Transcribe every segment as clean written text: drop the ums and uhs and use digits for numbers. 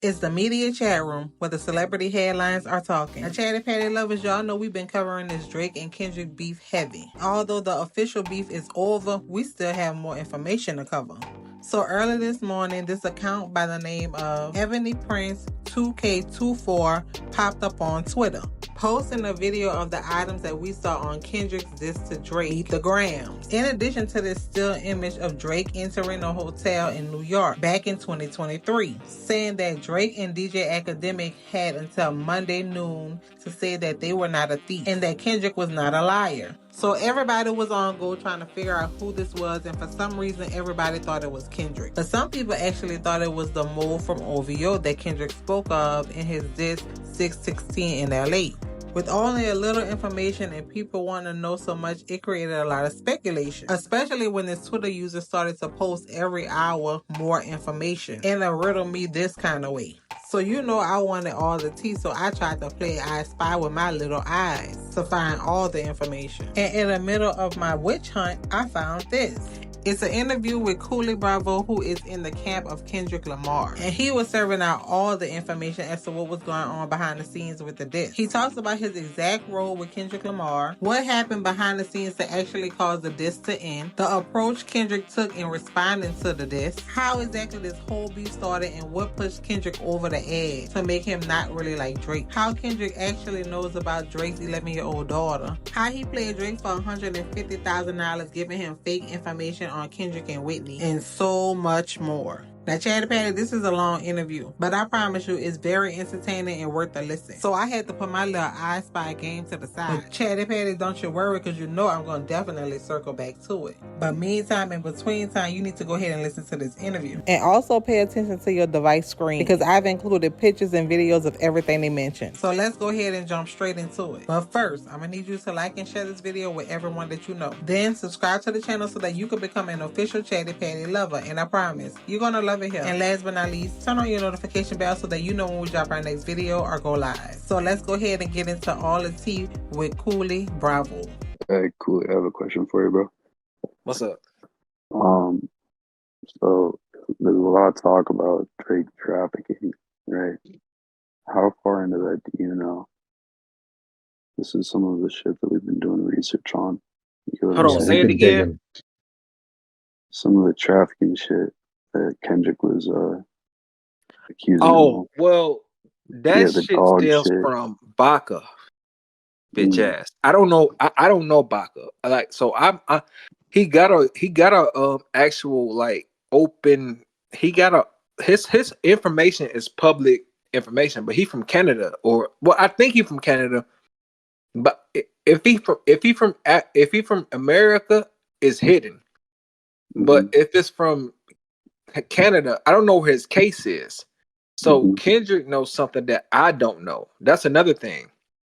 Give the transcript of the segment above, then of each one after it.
It's the media chat room where the celebrity headlines are talking. Now, Chatty Patty lovers, y'all know we've been covering this Drake and Kendrick beef heavy. Although the official beef is over, we still have more information to cover. So early this morning, this account by the name of Ebony Prince 2K24 popped up on Twitter, posting a video of the items that we saw on Kendrick's diss to Drake, the grams. In addition to this still image of Drake entering a hotel in New York back in 2023, saying that Drake and DJ Academic had until Monday noon to say that they were not a thief and that Kendrick was not a liar. So everybody was on go trying to figure out who this was, and for some reason everybody thought it was Kendrick. But some people actually thought it was the mole from OVO that Kendrick spoke of in his diss 616 in LA. With only a little information and people wanting to know so much, it created a lot of speculation, especially when this Twitter user started to post every hour more information and it riddled me this kind of way. So you know I wanted all the tea, so I tried to play I Spy with my little eyes to find all the information. And in the middle of my witch hunt, I found this. It's an interview with Coolee Bravo, who is in the camp of Kendrick Lamar. And he was serving out all the information as to what was going on behind the scenes with the diss. He talks about his exact role with Kendrick Lamar, what happened behind the scenes to actually cause the diss to end, the approach Kendrick took in responding to the diss, how exactly this whole beef started, and what pushed Kendrick over the edge to make him not really like Drake, how Kendrick actually knows about Drake's 11-year-old daughter, how he played Drake for $150,000 giving him fake information on Kendrick and Whitney, and so much more. Now, Chatty Patty, this is a long interview, but I promise you it's very entertaining and worth a listen. So I had to put my little I Spy game to the side. But Chatty Patty, don't you worry, because you know I'm going to definitely circle back to it. But meantime, in between time, you need to go ahead and listen to this interview. And also pay attention to your device screen, because I've included pictures and videos of everything they mentioned. So let's go ahead and jump straight into it. But first, I'm going to need you to like and share this video with everyone that you know. Then subscribe to the channel so that you can become an official Chatty Patty lover. And I promise, you're going to love it here. And last but not least, turn on your notification bell so that you know when we drop our next video or go live. So let's go ahead and get into all the tea with Coolee Bravo. Hey, Coolee, I have a question for you, bro. What's up? So there's a lot of talk about Drake trafficking, right? How far into that do you know? This is some of the shit that we've been doing research on. Hold on, say it again. Some of the trafficking shit that Kendrick was accusing. Oh, well, that shit stems from Baca, bitch ass. I don't know. I don't know Baca. Like, so he got a actual like open. He got a his information is public information, but he from Canada, or well, I think he from Canada. But if he from America, is hidden. But if it's from Canada, I don't know where his case is. So Kendrick knows something that I don't know. That's another thing.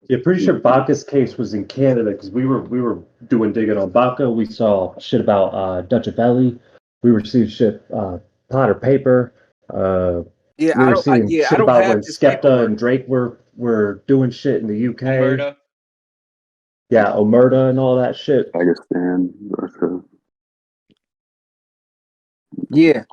Yeah, pretty sure Baca's case was in Canada because we were doing digging on Baca. We saw shit about Dutch Valley. We were seeing shit Potter Paper. We were seeing shit about when Skepta and Drake were doing shit in the UK. Omerta. Yeah, Omerta and all that shit. Pakistan, Russia. Yeah,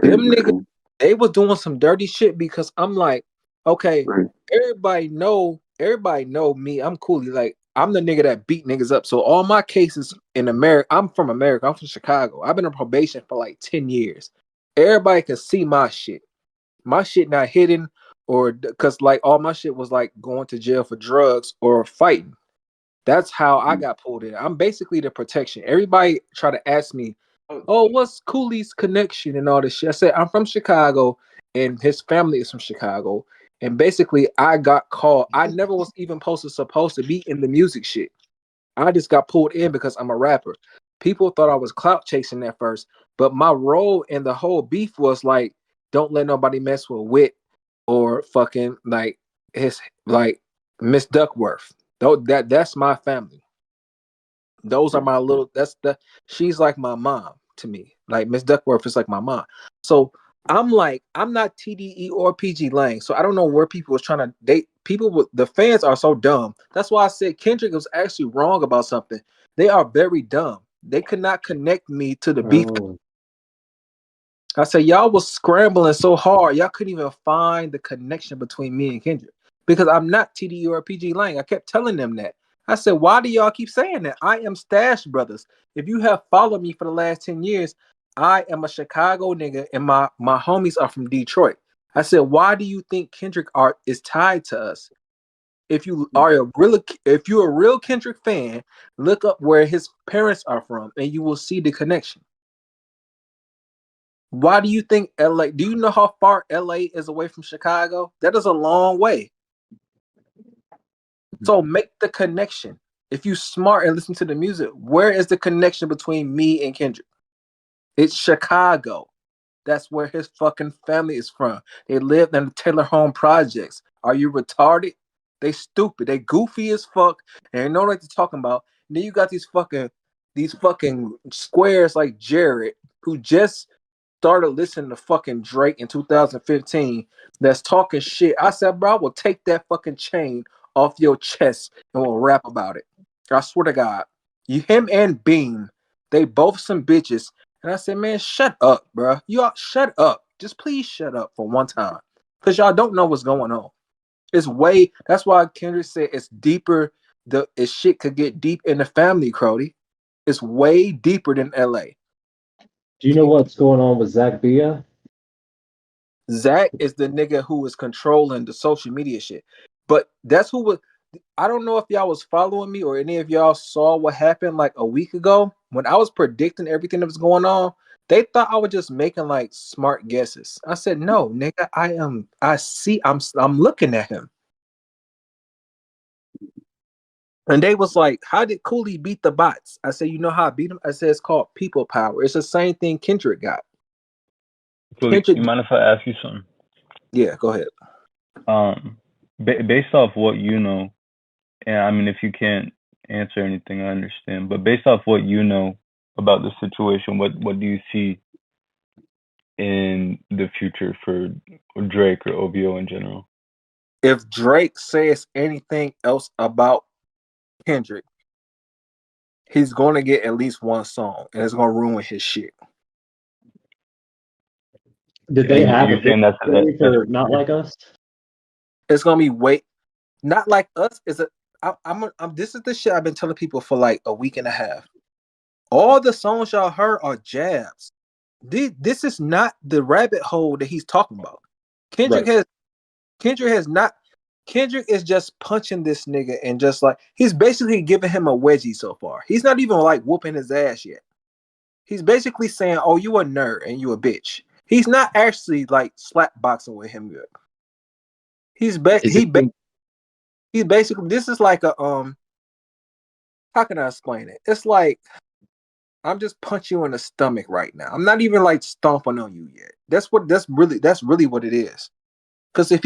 them niggas, they was doing some dirty shit because I'm like, okay, everybody know me. I'm Coolee. Like, I'm the nigga that beat niggas up. So all my cases in America, I'm from America. I'm from Chicago. I've been on probation for like 10 years. Everybody can see my shit. My shit not hidden, or because like all my shit was like going to jail for drugs or fighting. That's how I got pulled in. I'm basically the protection. Everybody try to ask me, oh, what's Coolee's connection and all this shit? I said, I'm from Chicago and his family is from Chicago. And basically I got called. I never was even supposed to be in the music shit. I just got pulled in because I'm a rapper. People thought I was clout chasing at first, but my role in the whole beef was like, don't let nobody mess with Wit or fucking like his like Miss Duckworth. That's my family. Those are my little. She's like my mom to me. Like Miss Duckworth is like my mom. So I'm like, I'm not TDE or PG Lang. So I don't know where people was trying to date. The fans are so dumb. That's why I said Kendrick was actually wrong about something. They are very dumb. They could not connect me to the beef. I said, y'all was scrambling so hard, y'all couldn't even find the connection between me and Kendrick. Because I'm not TDE or PG Lang. I kept telling them that. I said, why do y'all keep saying that? I am Stash Brothers. If you have followed me for the last 10 years, I am a Chicago nigga and my homies are from Detroit. I said, why do you think Kendrick art is tied to us? If you're a real Kendrick fan, look up where his parents are from and you will see the connection. Why do you think LA? Do you know how far LA is away from Chicago? That is a long way. So make the connection. If you smart and listen to the music, where is the connection between me and Kendrick? It's Chicago. That's where his fucking family is from. They lived in the Taylor Home projects. Are you retarded? They stupid. They goofy as fuck. And they know what they're talking about. And then you got these fucking squares like Jared who just started listening to fucking Drake in 2015 that's talking shit. I said, bro, I will take that fucking chain off your chest and we'll rap about it. I swear to God. Him and Beam, they both some bitches. And I said, man, shut up, bro. Y'all shut up. Just please shut up for one time. Because y'all don't know what's going on. That's why Kendrick said it's deeper. Shit could get deep in the family, Crody. It's way deeper than LA. Do you know what's going on with Zach Bia? Zach is the nigga who is controlling the social media shit. But that's who was. I don't know if y'all was following me or any of y'all saw what happened like a week ago when I was predicting everything that was going on. They thought I was just making like smart guesses. I said, no, nigga, I'm looking at him. And they was like, how did Coolee beat the bots? I said, you know how I beat him? I said, it's called people power. It's the same thing Kendrick got. Coolee, you mind if I ask you something? Yeah, go ahead. Based off what you know, and I mean, if you can't answer anything, I understand. But based off what you know about the situation, what do you see in the future for Drake or OVO in general? If Drake says anything else about Kendrick, he's going to get at least one song, and it's going to ruin his shit. Did they have a big story for Not Like Us? It's going to be Not Like Us is this is the shit I've been telling people for like a week and a half. All the songs y'all heard are jabs. This is not the rabbit hole that he's talking about. Kendrick is just punching this nigga and just like he's basically giving him a wedgie so far. He's not even like whooping his ass yet. He's basically saying, "Oh, you a nerd and you a bitch." He's not actually like slap boxing with him good. He's basically this is like a how can I explain it? It's like I'm just punching you in the stomach right now. I'm not even like stomping on you yet. That's really what it is. Because this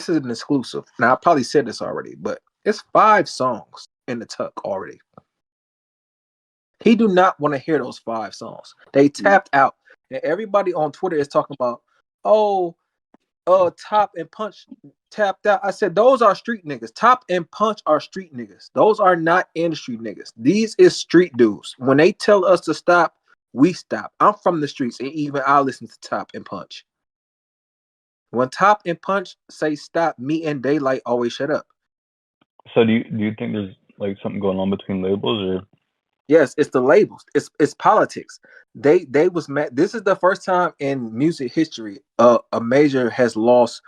is an exclusive. Now I probably said this already, but it's 5 songs in the tuck already. He do not want to hear those 5 songs. They tapped out. And everybody on Twitter is talking about, Top and Punch tapped out. I said, those are street niggas. Top and Punch are street niggas. Those are not industry niggas. These is street dudes. When they tell us to stop, we stop. I'm from the streets, and even I listen to Top and Punch. When Top and Punch say stop, me and Daylight always shut up. So do you think there's like something going on between labels or? Yes, it's the labels. It's politics. They was mad. This is the first time in music history a major has lost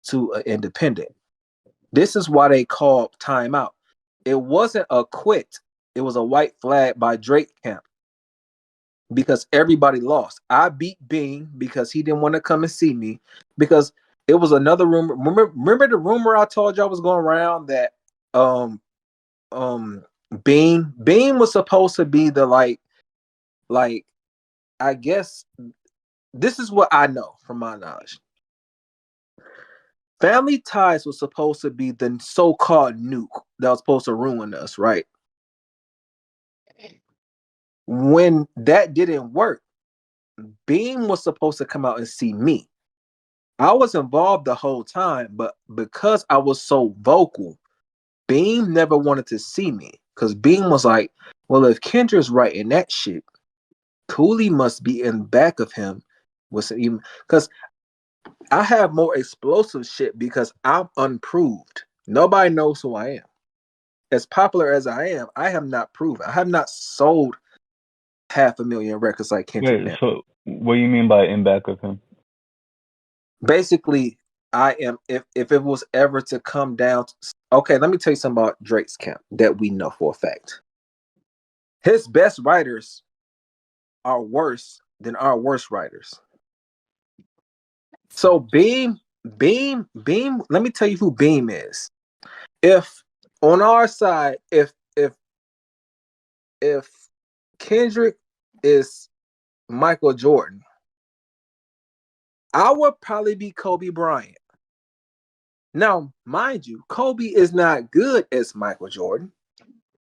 to an independent. This is why they called timeout. It wasn't a quit. It was a white flag by Drake camp because everybody lost. I beat Bean because he didn't want to come and see me because it was another rumor. Remember the rumor I told y'all was going around that Bean was supposed to be the like I guess this is what I know from my knowledge. Family Ties was supposed to be the so-called nuke that was supposed to ruin us, right? When that didn't work, Beam was supposed to come out and see me. I was involved the whole time, but because I was so vocal, Beam never wanted to see me because Beam was like, well, if Kendra's writing that shit, Coolee must be in back of him with some even because I have more explosive shit because I'm unproved. Nobody knows who I am. As popular as I am, I have not proven. I have not sold 500,000 records like Kendrick. Wait, so what do you mean by in back of him? Basically, I am. If it was ever to come down, okay, let me tell you something about Drake's camp that we know for a fact. His best writers are worse than our worst writers. So Beam. Let me tell you who Beam is. If on our side, if Kendrick is Michael Jordan, I would probably be Kobe Bryant. Now, mind you, Kobe is not good as Michael Jordan,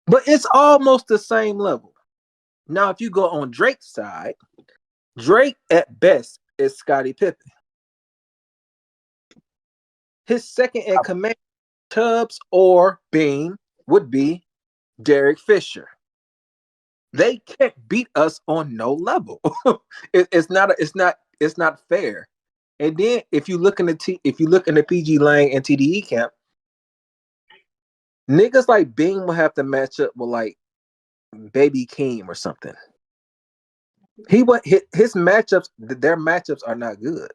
but it's almost the same level. Now, if you go on Drake's side, Drake at best is Scottie Pippen. His second in command, Tubbs or Beam, would be Derek Fisher. They can't beat us on no level. It's not fair. And then if you look in the PG Lang and TDE camp, niggas like Beam will have to match up with like Baby Keem or something. His matchups, their matchups are not good.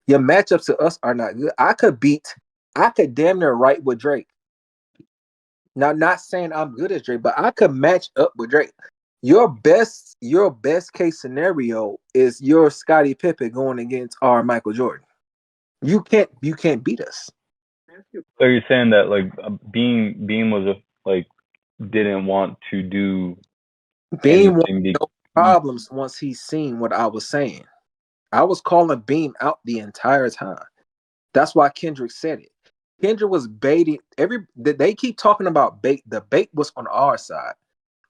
Your matchups to us are not good. I could damn near right with Drake. Now, not saying I'm good as Drake, but I could match up with Drake. Your best case scenario is your Scottie Pippen going against our Michael Jordan. You can't beat us. So you're saying that like Beam was didn't want to do Beam wanted no problems once he's seen what I was saying. I was calling Beam out the entire time. That's why Kendrick said it. Kendrick was baiting they keep talking about bait. The bait was on our side.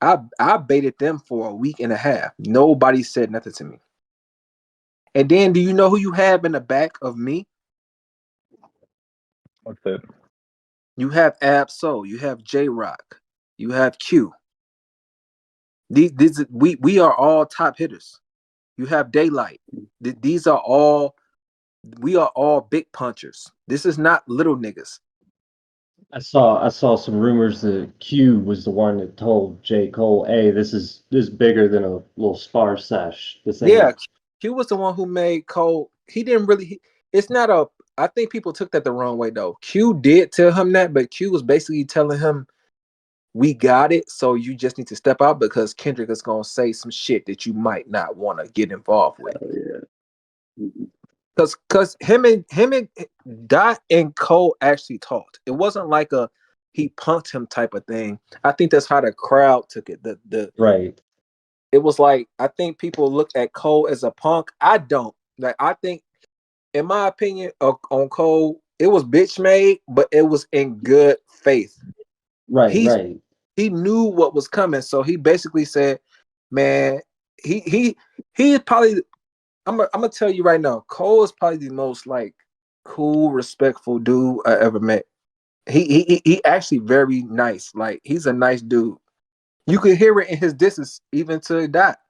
I baited them for a week and a half. Nobody said nothing to me. And then do you know who you have in the back of me? What's that? You have Ab-Soul, you have J-Rock, you have Q. We are all top hitters. You have Daylight. We are all big punchers. This is not little niggas. I saw some rumors that Q was the one that told J. Cole, "Hey, this is bigger than a little spar sesh." Q was the one who made Cole. He didn't really. It's not a. I think people took that the wrong way though. Q did tell him that, but Q was basically telling him, "We got it, so you just need to step out because Kendrick is gonna say some shit that you might not want to get involved with." Because him and Dot and Cole actually talked. It wasn't like he punked him type of thing. I think that's how the crowd took it. Right. It was like, I think people look at Cole as a punk. I don't. Like, I think, in my opinion, on Cole, it was bitch made, but it was in good faith. Right. He knew what was coming, so he basically said, "Man, he probably." I'm gonna tell you right now, Cole is probably the most like cool, respectful dude I ever met. He actually very nice. Like, he's a nice dude. You could hear it in his disses, even to Dot.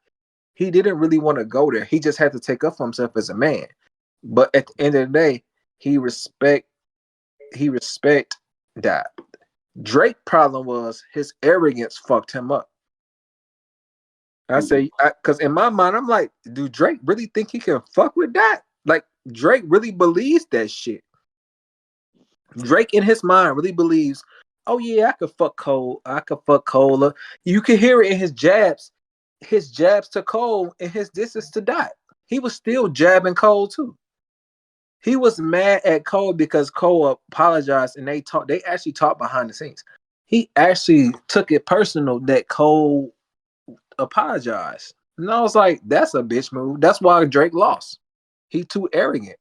He didn't really want to go there. He just had to take up for himself as a man. But at the end of the day, he respect Dot. Drake's problem was his arrogance fucked him up. I say, because in my mind, I'm like, do Drake really think he can fuck with that? Like, Drake really believes that shit. Drake in his mind really believes, oh yeah, I could fuck Cole. I could fuck Cole. You can hear it in his jabs to Cole and his disses to Dot. He was still jabbing Cole too. He was mad at Cole because Cole apologized and they actually talked behind the scenes. He actually took it personal that Cole apologize. And I was like, that's a bitch move. That's why Drake lost. He too arrogant.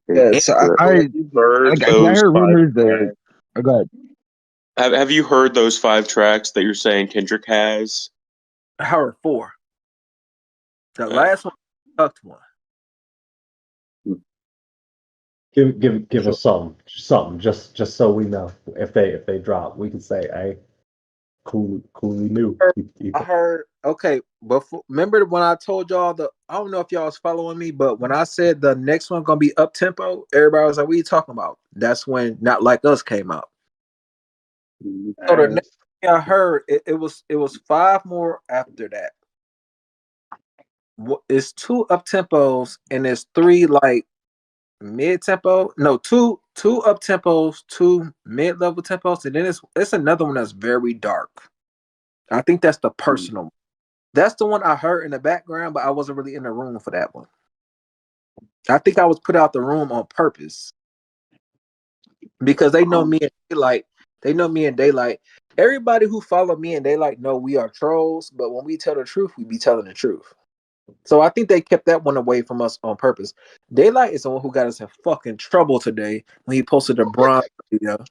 Yeah, so I heard rumors that. Oh, go ahead. Have you heard those 5 tracks that you're saying Kendrick has? I heard 4. The last one, tucked one. Give us something, just so we know if they drop, we can say, hey. Coolee knew. I heard. Okay, before, remember when I told y'all I don't know if y'all was following me, but when I said the next one gonna be up tempo, everybody was like, "What are you talking about?" That's when Not Like Us came out. So the next thing I heard, it was 5 more after that. It's 2 up tempos and it's 3 like mid tempo. No, two up tempos, 2 mid level tempos, and then it's another one that's very dark. I think that's the personal. That's the one I heard in the background, but I wasn't really in the room for that one. I think I was put out the room on purpose because they know me and Daylight. They know me and Daylight. Everybody who follow me and Daylight know we are trolls, but when we tell the truth, we be telling the truth. So I think they kept that one away from us on purpose. Daylight is the one who got us in fucking trouble today when he posted the Bron video.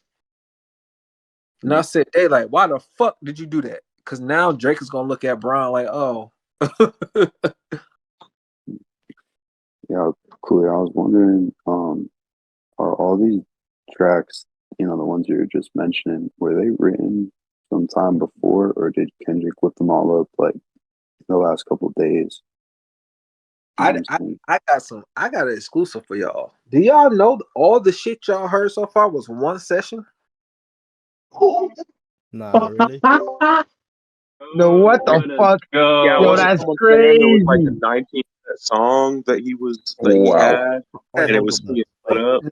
And I said, Daylight, why the fuck did you do that? Because now Drake is gonna look at Bron like, oh. Yeah, Coolee, I was wondering, are all these tracks, the ones you were just mentioning, were they written sometime before, or did Kendrick whip them all up like the last couple of days? I got an exclusive for y'all. Do y'all know all the shit y'all heard so far was one session? Nah, really? No, what the fuck? Yeah, Yo, that's crazy. It was like a 19-minute song that he had, and it was split up.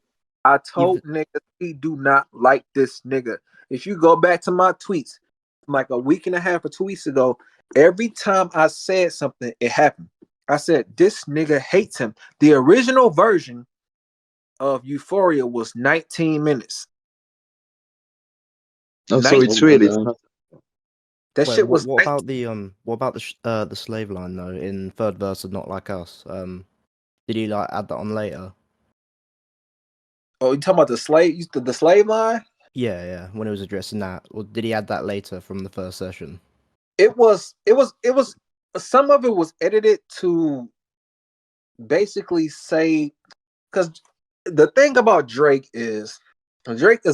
I told niggas he do not like this nigga. If you go back to my tweets, like a week and a half or 2 weeks ago, every time I said something, it happened. I said, this nigga hates him. The original version of Euphoria was 19 minutes. Oh, so it's really that shit was. What about the slave line though in third verse of Not Like Us? Did he like add that on later? Oh, you talking about the slave line? Yeah. When he was addressing that, or did he add that later from the first session? It was. Some of it was edited to basically say, because the thing about Drake is a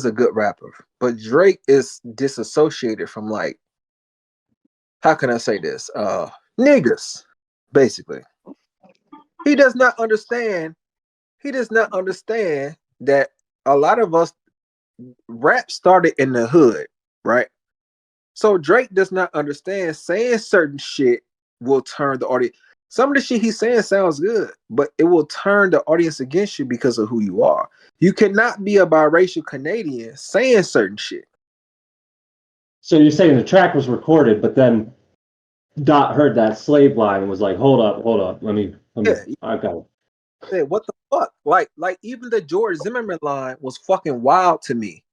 good rapper, but Drake is disassociated from, like, how can I say this? Niggas, basically. He does not understand that a lot of us rap started in the hood, right? So Drake does not understand saying certain shit will turn the audience. Some of the shit he's saying sounds good, but it will turn the audience against you because of who you are. You cannot be a biracial Canadian saying certain shit. So you're saying the track was recorded, but then Dot heard that slave line and was like, hold up. Let me I got it. Hey, what the fuck? Like even the George Zimmerman line was fucking wild to me.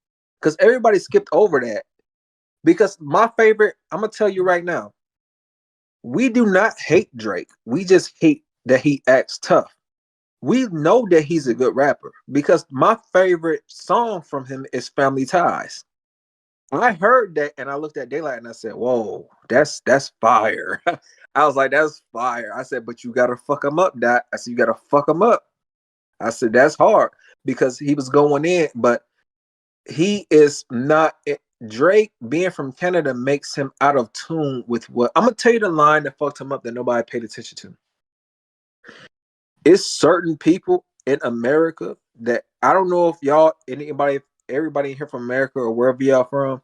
Because everybody skipped over that. Because my favorite, I'm gonna tell you right now, we do not hate Drake. We just hate that he acts tough. We know that he's a good rapper because my favorite song from him is Family Ties. I heard that and I looked at Daylight and I said, whoa, that's fire. I was like, that's fire. I said, but you gotta fuck him up, Dot. I said, you gotta fuck him up. I said, that's hard because he was going in, but he is not. Drake being from Canada makes him out of tune with what I'm gonna tell you. The line that fucked him up that nobody paid attention to. It's certain people in America that I don't know if everybody in here from America or wherever y'all from.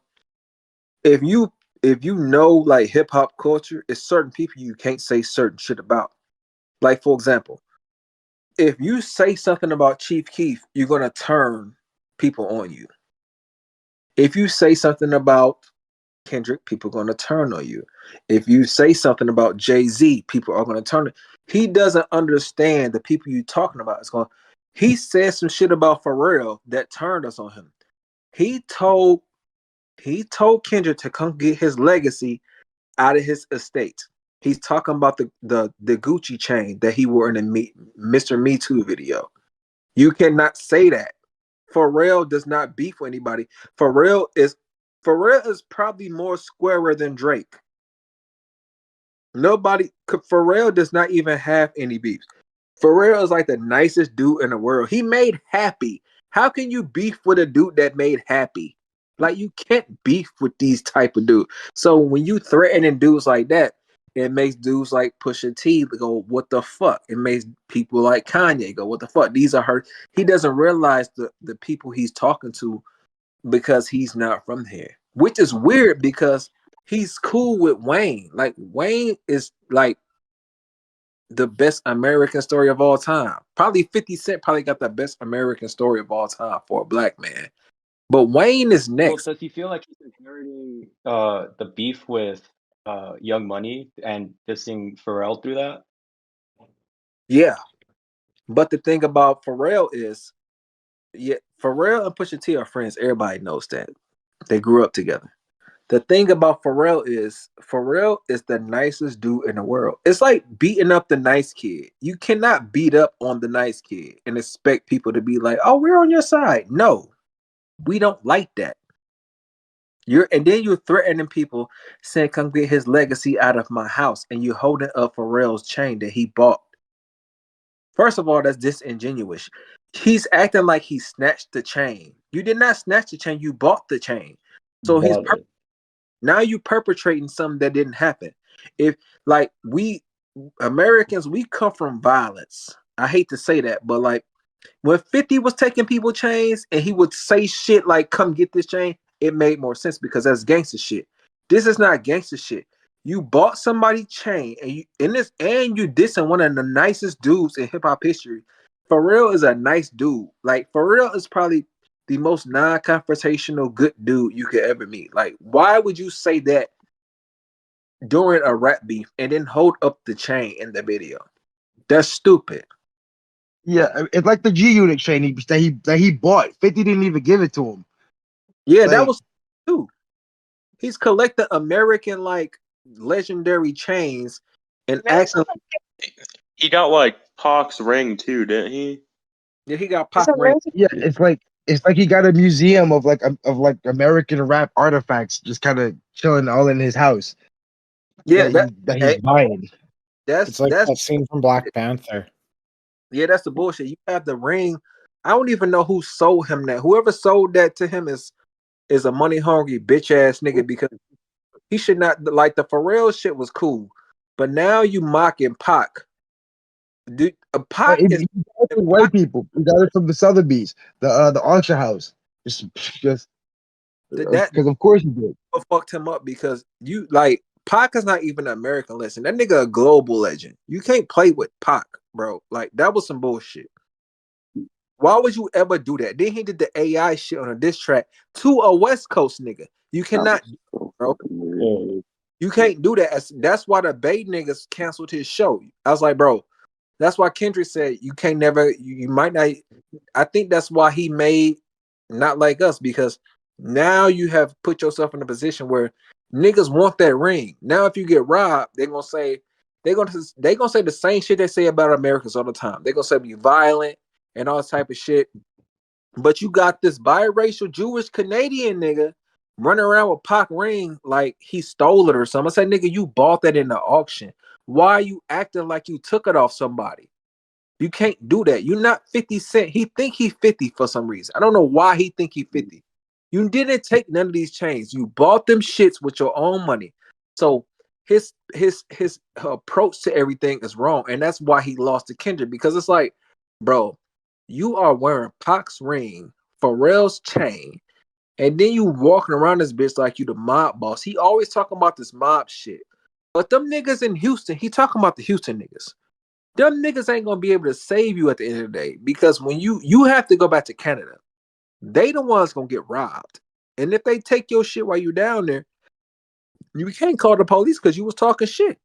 If you know like hip hop culture, it's certain people you can't say certain shit about. Like, for example, if you say something about Chief Keef, you're gonna turn people on you. If you say something about Kendrick, people are going to turn on you. If you say something about Jay-Z, people are going to turn. He doesn't understand the people you're talking about. He said some shit about Pharrell that turned us on him. He told Kendrick to come get his legacy out of his estate. He's talking about the Gucci chain that he wore in the Mr. Me Too video. You cannot say that. Pharrell does not beef with anybody. Pharrell is probably more squarer than Drake. Pharrell does not even have any beefs. Pharrell is like the nicest dude in the world. He made Happy. How can you beef with a dude that made Happy? Like, you can't beef with these type of dudes. So when you threatening dudes like that, it makes dudes like Pusha T go, what the fuck? It makes people like Kanye go, what the fuck? These are her. He doesn't realize the people he's talking to because he's not from here, which is weird because he's cool with Wayne. Like, Wayne is like the best American story of all time. Probably 50 Cent probably got the best American story of all time for a black man. But Wayne is next. Well, does he feel like he's inheriting the beef with Young Money and dissing Pharrell through that? Yeah. But the thing about Pharrell is, yeah, Pharrell and Pusha T are friends. Everybody knows that. They grew up together. The thing about Pharrell is the nicest dude in the world. It's like beating up the nice kid. You cannot beat up on the nice kid and expect people to be like, oh, we're on your side. No, we don't like that. And then you're threatening people saying, come get his legacy out of my house, and you're holding up Pharrell's chain that he bought. First of all, that's disingenuous. He's acting like he snatched the chain. You did not snatch the chain, you bought the chain. So now you perpetrating something that didn't happen. If like we Americans, we come from violence. I hate to say that, but like when 50 was taking people chains and he would say shit like, come get this chain, it made more sense because that's gangster shit. This is not gangster shit. You bought somebody's chain and you dissing one of the nicest dudes in hip hop history. Pharrell is a nice dude. Like, Pharrell is probably the most non-confrontational good dude you could ever meet. Like, why would you say that during a rap beef and then hold up the chain in the video? That's stupid. Yeah, it's like the G Unit chain that he bought. 50 didn't even give it to him. Yeah, like, that was too. He's collecting American like legendary chains and acting. He got like Pac's ring too, didn't he? Yeah, he got Pac ring. Yeah, it's like he got a museum of American rap artifacts just kind of chilling all in his house. Yeah, that he's buying. It's like that scene from Black Panther. Yeah, that's the bullshit. You have the ring. I don't even know who sold him that. Whoever sold that to him is a money hungry bitch ass nigga, because he should not, like, the Pharrell shit was cool, but now you mocking Pac. Dude, Pac is white people. We got it from the Sotheby's, the auction house. Just because of course you did. Fucked him up because you like Pac is not even an American legend. That nigga a global legend. You can't play with Pac, bro. Like, that was some bullshit. Why would you ever do that? Then he did the AI shit on a diss track to a West Coast nigga. You cannot, bro. You can't do that. That's why the Bay niggas canceled his show. I was like, bro, that's why Kendrick said you can't never, you might not. I think that's why he made Not Like Us, because now you have put yourself in a position where niggas want that ring. Now if you get robbed, they're gonna say the same shit they say about Americans all the time. They're gonna say you violent and all type of shit. But you got this biracial Jewish Canadian nigga running around with Pac ring like he stole it or something. I say, nigga, you bought that in the auction. Why are you acting like you took it off somebody? You can't do that. You're not 50 Cent. He think he 50 for some reason. I don't know why he think he 50. You didn't take none of these chains. You bought them shits with your own money. So his approach to everything is wrong. And that's why he lost to Kendrick, because it's like, bro, you are wearing Pac's ring, Pharrell's chain, and then you walking around this bitch like you the mob boss. He always talking about this mob shit. But them niggas in Houston, he talking about the Houston niggas. Them niggas ain't gonna be able to save you at the end of the day, because when you have to go back to Canada, they the ones gonna get robbed. And if they take your shit while you down there, you can't call the police because you was talking shit.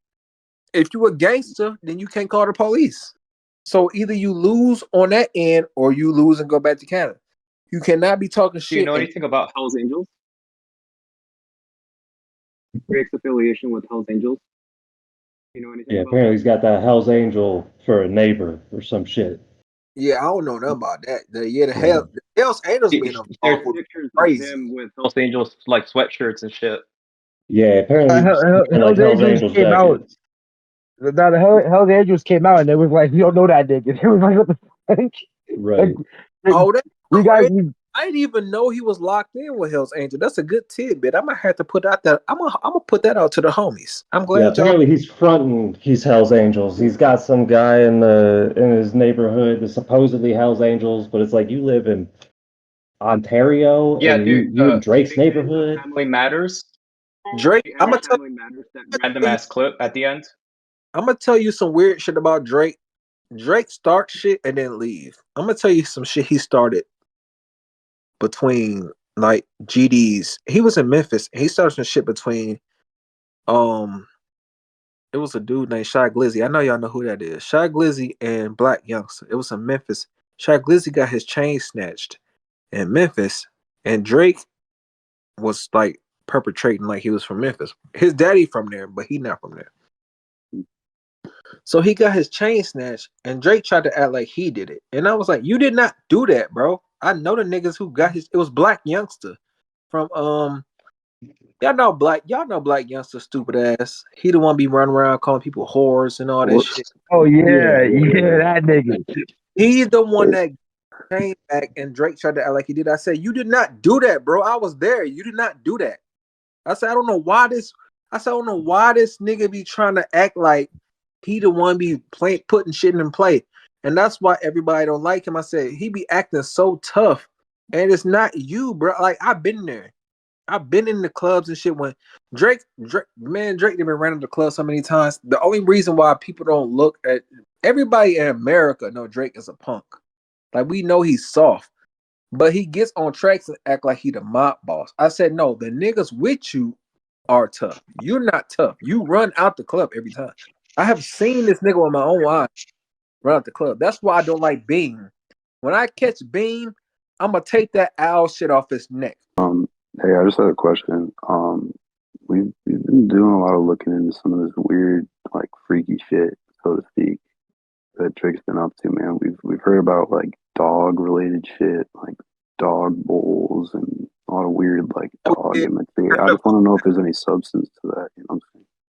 If you a gangster, then you can't call the police. So either you lose on that end or you lose and go back to Canada. You cannot be talking shit. Do you know anything about Hell's Angels? Drake's affiliation with Hell's Angels? You know anything? Yeah, about apparently he's got that Hell's Angel for a neighbor or some shit. Yeah, I don't know nothing about that. The Hell's Angels being there's pictures of him with Hell's Angels like sweatshirts and shit. Yeah, apparently Hell's Angels came out. Now the Hell's Angels came out and it was like, you don't know that nigga. It was like, what the fuck? Right. You guys, I didn't even know he was locked in with Hell's Angel. That's a good tidbit. I'm gonna have to put out that. I'm gonna put that out to the homies. I'm glad y'all. Apparently he's fronting. He's Hell's Angels. He's got some guy in his neighborhood that's supposedly Hell's Angels, but it's like you live in Ontario and you in Drake's neighborhood. Family Matters. Drake, I'm gonna tell Family Matters, that random ass clip at the end. I'm gonna tell you some weird shit about Drake. Drake starts shit and then leave. I'm gonna tell you some shit he started between like GDs. He was in Memphis. He started some shit between it was a dude named Shy Glizzy. I know y'all know who that is. Shy Glizzy and Black Youngster. It was in Memphis. Shy Glizzy got his chain snatched in Memphis, and Drake was like perpetrating like he was from Memphis. His daddy from there, but he not from there. So he got his chain snatched, and Drake tried to act like he did it. And I was like, you did not do that, bro. I know the niggas who got his. It was Black Youngster from y'all know Black Youngster, stupid ass. He the one be running around calling people whores and all that shit. Oh yeah, that nigga. He's the one that came back, and Drake tried to act like he did. I said, you did not do that, bro. I was there. You did not do that. I said, I don't know why this nigga be trying to act like he the one be putting shit in play. And that's why everybody don't like him. I said, he be acting so tough. And it's not you, bro. Like, I've been there. I've been in the clubs and shit when Drake done been running the club so many times. The only reason why people don't look at everybody in America know Drake is a punk. Like, we know he's soft. But he gets on tracks and act like he the mob boss. I said, no, the niggas with you are tough. You're not tough. You run out the club every time. I have seen this nigga with my own eyes run out the club. That's why I don't like Beam. When I catch Beam, I'm gonna take that owl shit off his neck. Hey, I just had a question. We've been doing a lot of looking into some of this weird, like freaky shit, so to speak, that Drake's been up to, man. We've heard about like dog related shit, like dog bowls and a lot of weird like dog imagery. I just want to know if there's any substance to that. You know what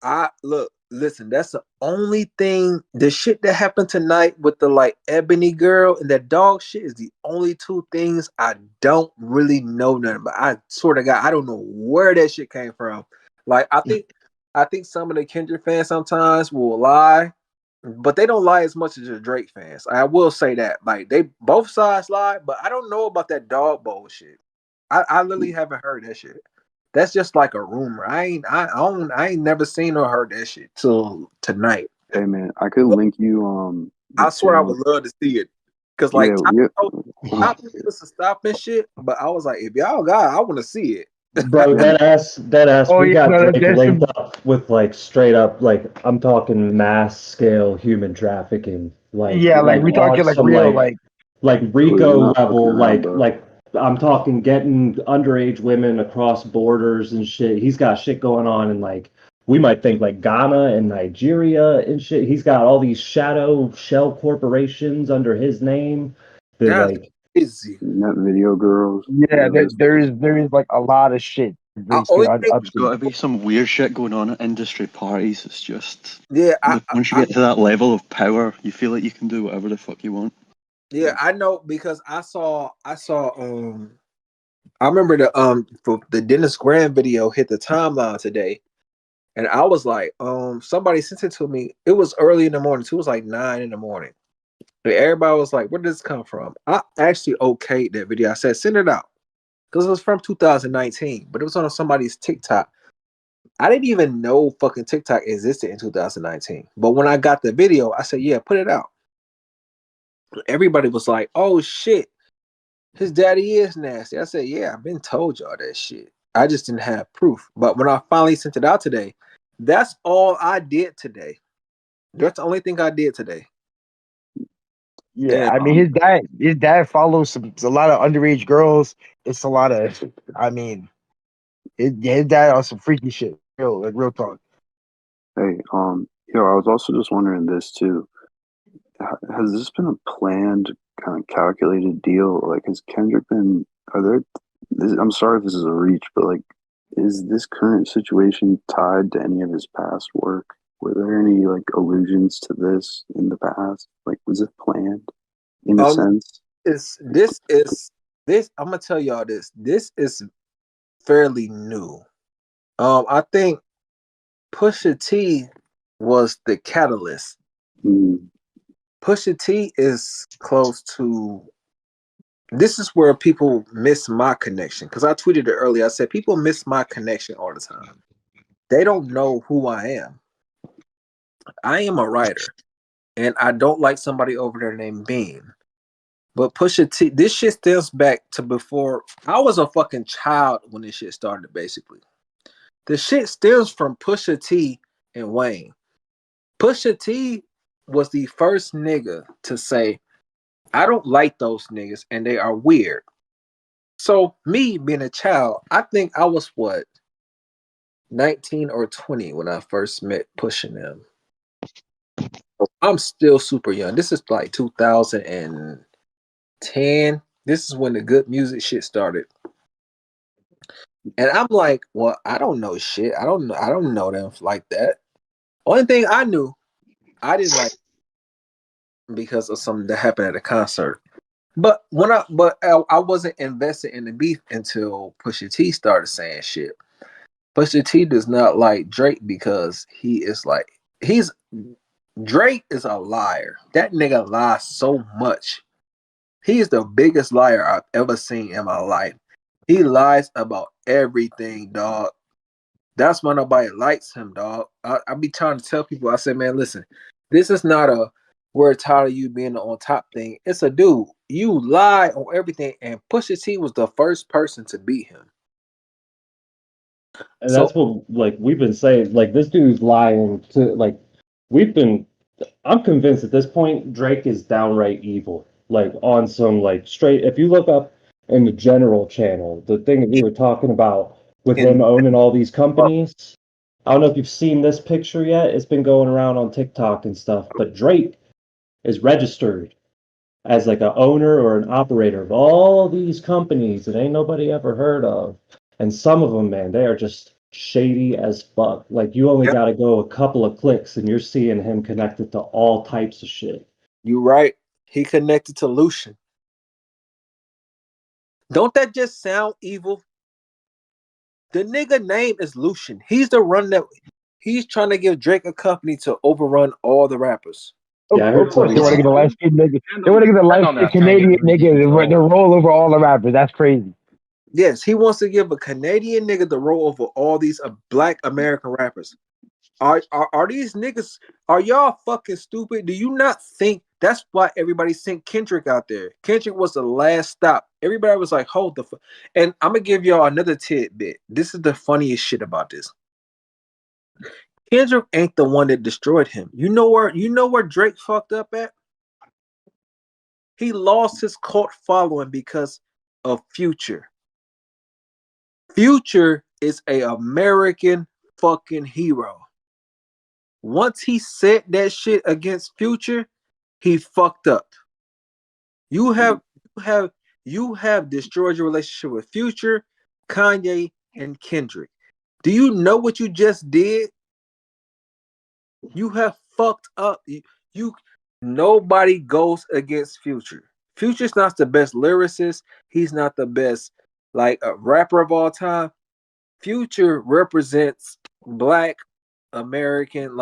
I'm saying? Listen, that's the only thing. The shit that happened tonight with the like Ebony girl and that dog shit is the only two things I don't really know nothing about. I swear to God, I don't know where that shit came from. Like, I think some of the Kendrick fans sometimes will lie, but they don't lie as much as the Drake fans. I will say that. Like, they both sides lie, but I don't know about that dog bowl shit. I literally haven't heard that shit. That's just like a rumor. I ain't never seen or heard that shit till tonight. Hey man, I could link you. I swear I would love to see it. Cause like Top was to stop and shit, but I was like, if y'all got it, I want to see it. Bro, that ass. We got Drake linked up with like straight up, like I'm talking mass scale human trafficking. Like we talking like real, like Rico level, like I'm talking getting underage women across borders and shit. He's got shit going on, and like we might think like Ghana and Nigeria and shit. He's got all these shadow shell corporations under his name. They're like net video girls. Yeah, there is like a lot of shit. There's got to be some weird shit going on at industry parties. It's just once you get to that level of power, you feel like you can do whatever the fuck you want. Yeah, I know because I remember the Dennis Graham video hit the timeline today, and I was like, somebody sent it to me. It was early in the morning, too. It was like 9 in the morning. And everybody was like, where did this come from? I actually okayed that video. I said, send it out. Because it was from 2019, but it was on somebody's TikTok. I didn't even know fucking TikTok existed in 2019. But when I got the video, I said, yeah, put it out. Everybody was like, oh shit, his daddy is nasty. I said, yeah, I've been told y'all that shit. I just didn't have proof. But when I finally sent it out today, that's all I did today. That's the only thing I did today. Yeah, I mean his dad follows a lot of underage girls. It's a lot of, I mean, his dad on some freaky shit. Real talk. Hey, I was also just wondering this too. Has this been a planned, kind of calculated deal? Like, has Kendrick been? I'm sorry if this is a reach, but like, is this current situation tied to any of his past work? Were there any like allusions to this in the past? Like, was it planned in a sense? This I'm gonna tell y'all this. This is fairly new. I think Pusha T was the catalyst. Pusha T is close to. This is where people miss my connection, because I tweeted it earlier. I said people miss my connection all the time. They don't know who I am. I am a writer, and I don't like somebody over there named Bean. But Pusha T, this shit stems back to before I was a fucking child when this shit started, basically. The shit stems from Pusha T and Wayne. Pusha T was the first nigga to say, I don't like those niggas and they are weird. So me being a child, I think I was 19 or 20 when I first met Pusha them. I'm still super young. This is like 2010. This is when the good music shit started. And I'm like, well, I don't know shit. I don't know them like that. Only thing I knew, I didn't like because of something that happened at a concert. But I wasn't invested in the beef until Pusha T started saying shit. Pusha T does not like Drake because Drake is a liar. That nigga lies so much. He is the biggest liar I've ever seen in my life. He lies about everything, dog. That's why nobody likes him, dog. I be trying to tell people, I say, man, listen, this is not a we're tired of you being on top thing. It's a dude. You lie on everything, and Pusha T was the first person to beat him. And that's what we've been saying. Like, this dude's lying to I'm convinced at this point Drake is downright evil. Like, on some straight, if you look up in the general channel, the thing that we were talking about with him owning all these companies. I don't know if you've seen this picture yet. It's been going around on TikTok and stuff. But Drake is registered as like an owner or an operator of all these companies that ain't nobody ever heard of. And some of them, man, they are just shady as fuck. Like, you only got to go a couple of clicks and you're seeing him connected to all types of shit. You right. He connected to Lucian. Don't that just sound evil? The nigga name is Lucian. He's the run that he's trying to give Drake a company to overrun all the rappers. Yeah, I heard of course they want to get the light-skinned nigga. They want to get the light-skinned Canadian nigga to roll over all the rappers. That's crazy. Yes, he wants to give a Canadian nigga the roll over all these Black American rappers. Are these niggas? Are y'all fucking stupid? Do you not think that's why everybody sent Kendrick out there? Kendrick was the last stop. Everybody was like, "Hold the fuck!" And I'm gonna give y'all another tidbit. This is the funniest shit about this. Kendrick ain't the one that destroyed him. You know where Drake fucked up at? He lost his cult following because of Future. Future is an American fucking hero. Once he said that shit against Future, he fucked up. You have destroyed your relationship with Future, Kanye, and Kendrick. Do you know what you just did? You have fucked up. Nobody goes against Future. Future's not the best lyricist. He's not the best rapper of all time. Future represents Black American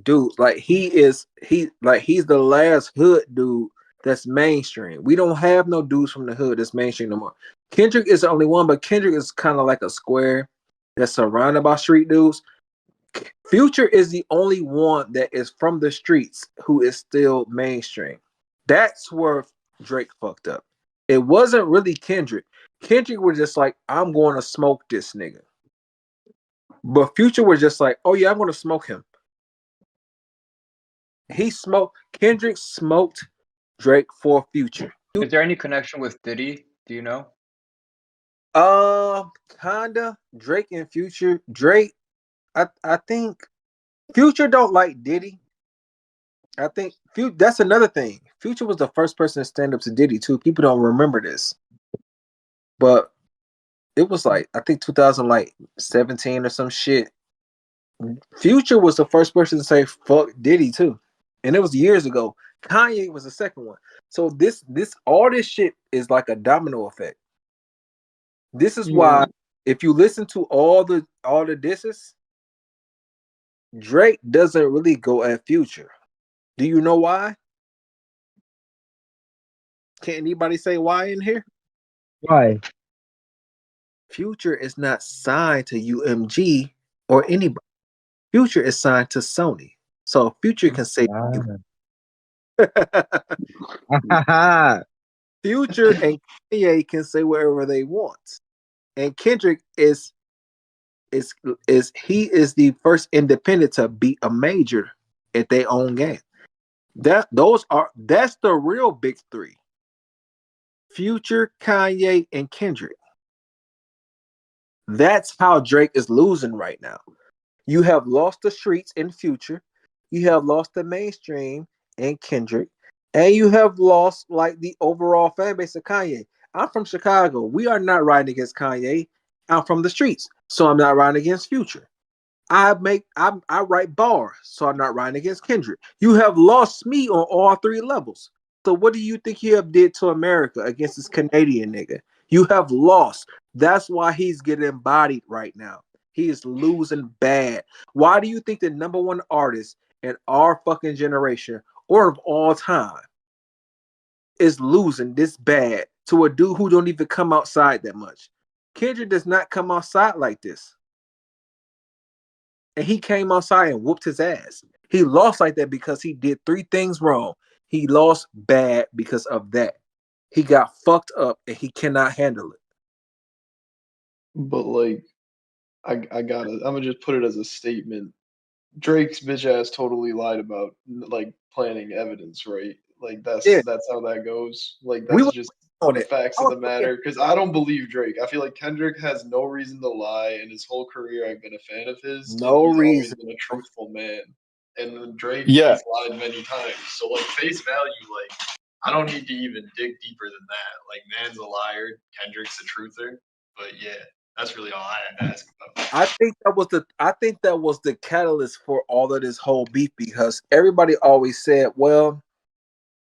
dude. He's the last hood dude that's mainstream. We don't have no dudes from the hood that's mainstream no more. Kendrick is the only one, but Kendrick is kind of like a square that's surrounded by street dudes. Future is the only one that is from the streets who is still mainstream. That's where Drake fucked up. It wasn't really Kendrick. Kendrick was just like, I'm going to smoke this nigga. But Future was just like, oh yeah, I'm going to smoke him. Kendrick smoked Drake for Future. Is there any connection with Diddy? Do you know? Kinda. Drake and Future. Drake, I think Future don't like Diddy. I think that's another thing. Future was the first person to stand up to Diddy too. People don't remember this, but it was I think 2017 or some shit. Future was the first person to say fuck Diddy too, and it was years ago. Kanye was the second one. So this all this shit is like a domino effect. This is why if you listen to all the disses, Drake doesn't really go at Future. Do you know why? Can anybody say why in here? Why? Future is not signed to UMG or anybody. Future is signed to Sony. So Future can say Future and Kanye can say whatever they want. And Kendrick is he is the first independent to beat a major at their own game. That's the real big three. Future, Kanye, and Kendrick. That's how Drake is losing right now. You have lost the streets in Future, you have lost the mainstream in Kendrick, and you have lost like the overall fan base of Kanye. I'm from Chicago. We are not riding against Kanye. I'm from the streets, so I'm not riding against Future. I write bars, so I'm not riding against Kendrick. You have lost me on all three levels. So what do you think you have did to America against this Canadian nigga? You have lost. That's why he's getting bodied right now. He is losing bad. Why do you think the number one artist in our fucking generation or of all time is losing this bad to a dude who don't even come outside that much? Kendrick does not come outside like this. And he came outside and whooped his ass. He lost like that because he did three things wrong. He lost bad because of that. He got fucked up and he cannot handle it. But like, I'm gonna just put it as a statement. Drake's bitch ass totally lied about like planting evidence, right? Like that's how that goes. Like that's just the facts of the matter. Because I don't believe Drake. I feel like Kendrick has no reason to lie. In his whole career, I've been a fan of his. No and he's reason. always been a truthful man. And Drake, he's lied many times. So like face value, like I don't need to even dig deeper than that. Like man's a liar, Kendrick's a truther. But yeah. That's really all I had to ask about. I think that was the catalyst for all of this whole beef because everybody always said, well,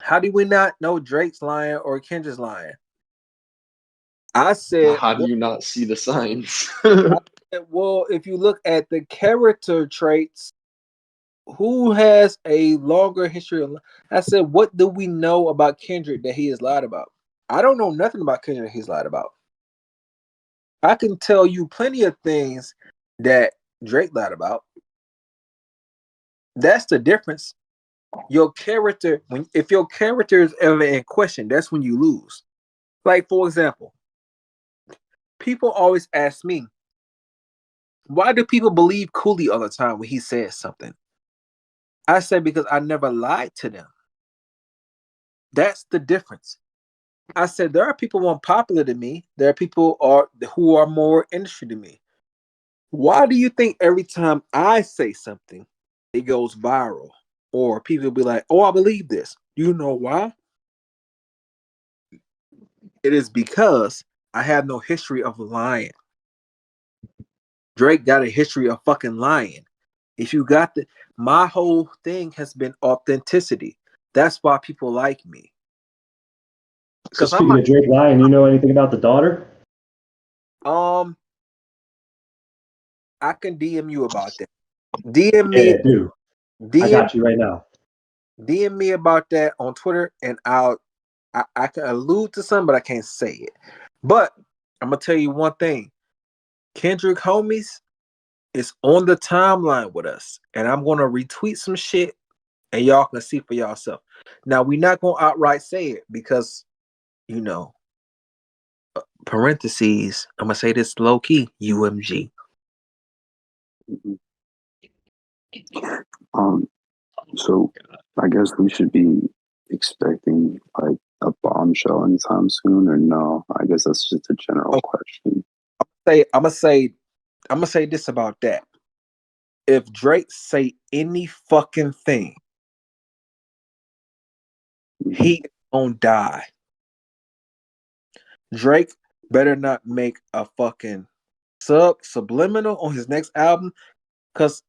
how do we not know Drake's lying or Kendrick's lying? I said, how do you not see the signs? Well, if you look at the character traits, who has a longer history of, I said, what do we know about Kendrick that he has lied about? I don't know nothing about Kendrick he's lied about. I can tell you plenty of things that Drake lied about. That's the difference. Your character, if your character is ever in question, that's when you lose. Like, for example, people always ask me, why do people believe Coolee all the time when he says something? I say because I never lied to them. That's the difference. I said there are people more popular than me. There are people who are more industry than me. Why do you think every time I say something, it goes viral? Or people be like, oh, I believe this. Do you know why? It is because I have no history of lying. Drake got a history of fucking lying. If you got my whole thing has been authenticity. That's why people like me. So speaking of Drake lying, you know anything about the daughter? I can DM you about that. DM me. Yeah, do. I got you right now. DM me about that on Twitter, and I can allude to some, but I can't say it. But I'm gonna tell you one thing: Kendrick homies is on the timeline with us, and I'm gonna retweet some shit, and y'all can see for yourself. Now we're not gonna outright say it because, you know, parentheses. I'm gonna say this low key. UMG. So I guess we should be expecting like a bombshell anytime soon, or no? I guess that's just a general question. I'm gonna say this about that. If Drake say any fucking thing, he gonna die. Drake better not make a fucking subliminal on his next album, because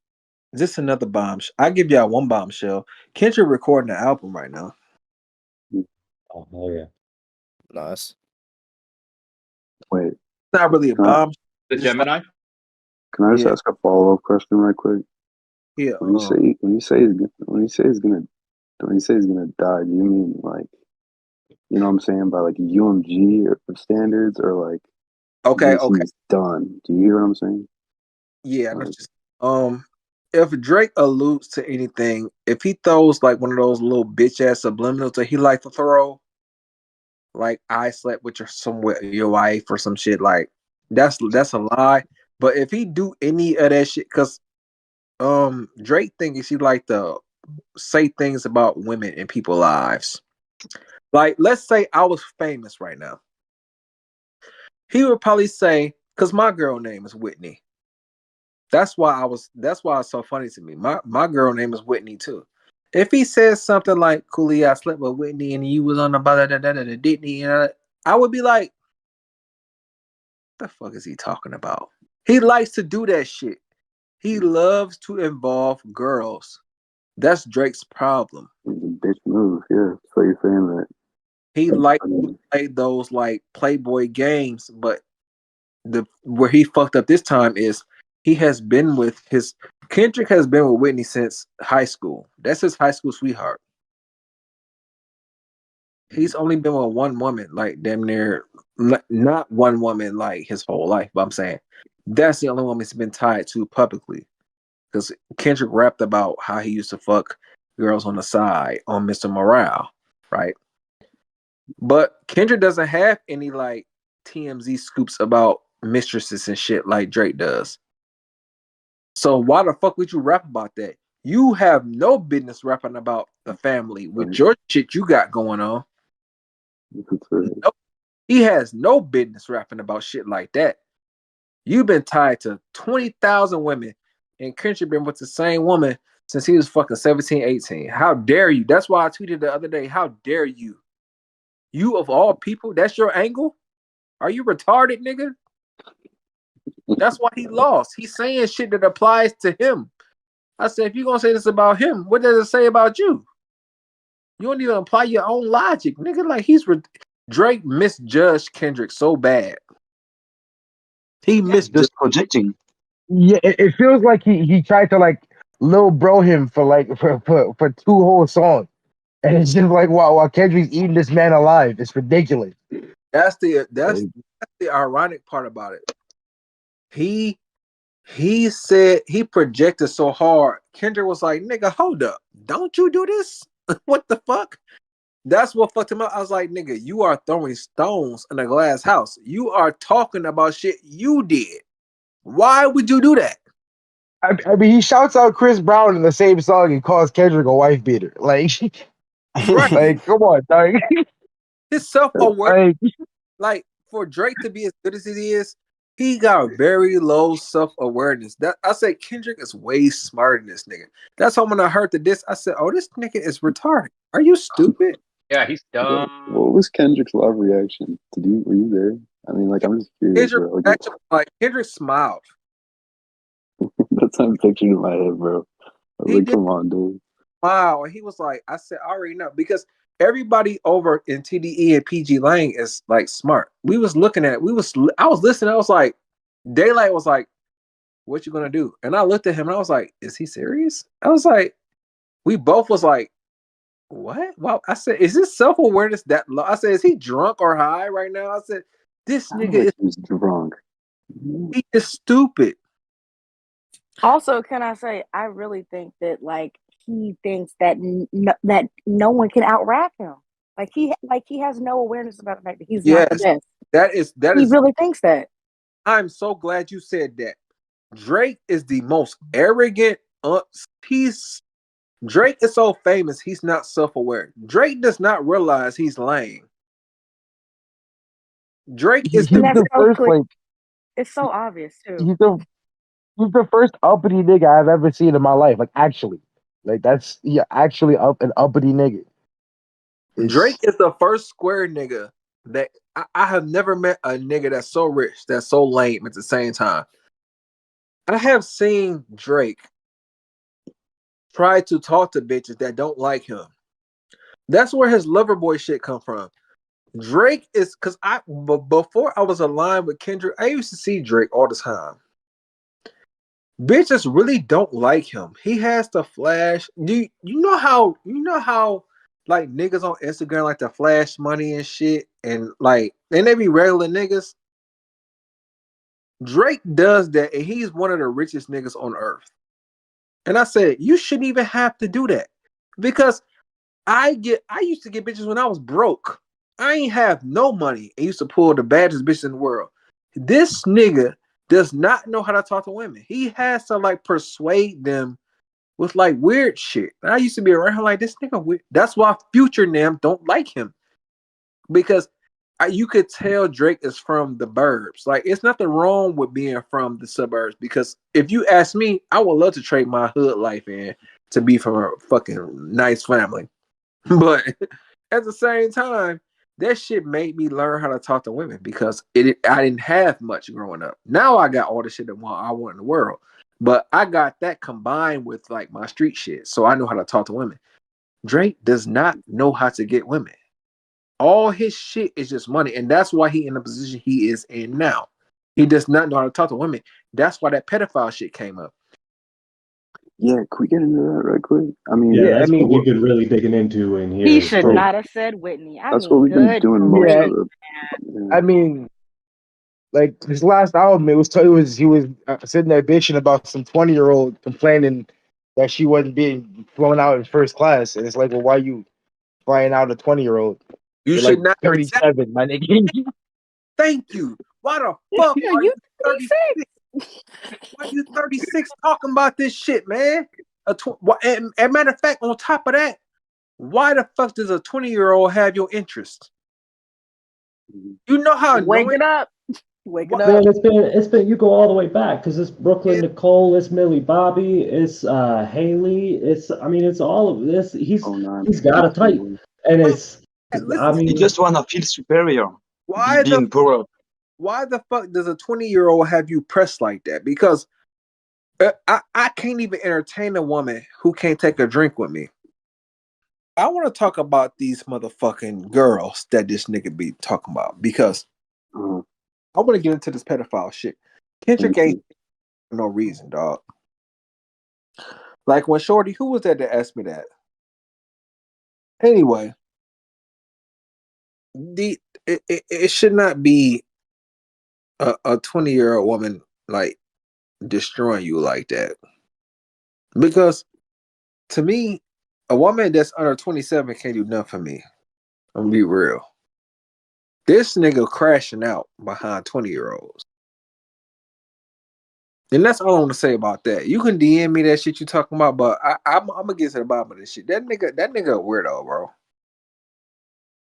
This another bombshell. I give y'all one bombshell. Kendrick recording an album right now. Oh hell yeah! Nice. Wait, it's not really a bomb. The Gemini. Can I just ask a follow-up question right quick? Yeah. When you say he's gonna die, do you mean like, you know what I'm saying, by like UMG or standards, or like he's done? Do you hear what I'm saying? Yeah, if Drake alludes to anything, if he throws like one of those little bitch ass subliminals that he like to throw, like I slept with your wife or some shit, like that's a lie. But if he do any of that shit, because Drake thinks he like to say things about women in people's lives. Like, let's say I was famous right now. He would probably say, because my girl name is Whitney. That's why it's so funny to me. My girl name is Whitney too. If he says something like, Coolee, I slept with Whitney and you was on about that, didn't he? I would be like, what the fuck is he talking about? He likes to do that shit. He loves to involve girls. That's Drake's problem. It's a bitch move, yeah. So you're saying that he likes to play those like Playboy games, but where he fucked up this time is Kendrick has been with Whitney since high school. That's his high school sweetheart. He's only been with one woman, like damn near, not one woman like his whole life, but I'm saying that's the only woman he's been tied to publicly. Because Kendrick rapped about how he used to fuck girls on the side on Mr. Morale, right? But Kendrick doesn't have any like TMZ scoops about mistresses and shit like Drake does. So why the fuck would you rap about that? You have no business rapping about the family with your shit you got going on. No, he has no business rapping about shit like that. You've been tied to 20,000 women, and Kendrick been with the same woman since he was fucking 17, 18. How dare you? That's why I tweeted the other day, how dare you? You of all people, that's your angle? Are you retarded, nigga? That's why he lost. He's saying shit that applies to him. I said, if you're going to say this about him, what does it say about you? You don't even apply your own logic, nigga. Like, Drake misjudged Kendrick so bad. He misjudged. Projecting. Yeah, it feels like he tried to like Lil Bro him for two whole songs. And it's just like, wow, while Kendrick's eating this man alive. It's ridiculous. That's the ironic part about it. He said he projected so hard. Kendrick was like, nigga, hold up. Don't you do this? What the fuck? That's what fucked him up. I was like, nigga, you are throwing stones in a glass house. You are talking about shit you did. Why would you do that? I mean, he shouts out Chris Brown in the same song and calls Kendrick a wife beater. Like, right. Like, come on, dog. His self-awareness, like for Drake to be as good as he is, he got very low self-awareness. That I said Kendrick is way smarter than this nigga. That's why when I heard the diss, I said, oh, this nigga is retarded. Are you stupid? Yeah, he's dumb. What was Kendrick's live reaction? Were you there? I mean, like, I'm just curious, bro. Kendrick smiled. That's how I'm picturing in my head, bro. I was like, come on, dude. Wow. He was like, I said, I already know. Because everybody over in TDE and PG Lang is like smart. We was looking at it. I was listening. I was like, Daylight was like, what you gonna do? And I looked at him and I was like, is he serious? I was like, we both was like, what? Well, I said, is his self-awareness that low? I said, is he drunk or high right now? I said, this nigga is drunk. He is stupid. Also, can I say, I really think that like he thinks that that no one can out-rap him. Like he has no awareness about the fact that he's not the best. He really thinks that. I'm so glad you said that. Drake is the most arrogant. Drake is so famous, he's not self-aware. Drake does not realize he's lame. Drake is the first, like, it's so obvious too. He's the first uppity nigga I've ever seen in my life. Like, actually, like that's actually an uppity nigga. Drake is the first square nigga that I have never met a nigga that's so rich, that's so lame at the same time. I have seen Drake try to talk to bitches that don't like him. That's where his lover boy shit come from. Drake is because before I was aligned with Kendrick, I used to see Drake all the time. Bitches really don't like him. He has to flash. You know how like niggas on Instagram like to flash money and shit, and like they be regular niggas. Drake does that, and he's one of the richest niggas on earth. And I said, you shouldn't even have to do that. Because I used to get bitches when I was broke. I ain't have no money and used to pull the baddest bitch in the world. This nigga does not know how to talk to women. He has to like persuade them with like weird shit. And I used to be around him like, this nigga weird. That's why Future and them don't like him. Because you could tell Drake is from the burbs. Like, it's nothing wrong with being from the suburbs. Because if you ask me, I would love to trade my hood life in to be from a fucking nice family. But at the same time, that shit made me learn how to talk to women because I didn't have much growing up. Now I got all the shit that I want in the world. But I got that combined with like my street shit. So I know how to talk to women. Drake does not know how to get women. All his shit is just money. And that's why he in the position he is in now. He does not know how to talk to women. That's why that pedophile shit came up. Yeah, can we get into that right quick? I mean, that's what we've been really digging into in here. He should not have said Whitney. That's what we've been doing most of the. I mean, like his last album, he was sitting there bitching about some 20-year-old complaining that she wasn't being flown out in first class, and it's like, well, why are you flying out a 20-year-old? You You're should like not 37, my nigga. Thank you. Why the fuck are you 36? Why you 36 talking about this shit, man? And matter of fact, on top of that, why the fuck does a 20-year-old have your interest? You know how annoying. Wake it up. Wake it up. Man, it's been you go all the way back because it's Brooklyn Nicole, it's Millie Bobby, it's Haley, it's all of this. He's got a type, and it's he just wanna feel superior. Why being poor. Why the fuck does a 20-year-old have you pressed like that? Because I can't even entertain a woman who can't take a drink with me. I want to talk about these motherfucking girls that this nigga be talking about because I want to get into this pedophile shit. Kendrick ain't for no reason, dog. Like when Shorty, who was that asked me that? Anyway, it should not be a 20-year-old woman like destroying you like that. Because to me, a woman that's under 27 can't do nothing for me. I'm gonna be real. This nigga crashing out behind 20-year-olds. And that's all I want to say about that. You can DM me that shit you talking about, but I'm gonna get to the bottom of this shit. That nigga a weirdo, bro.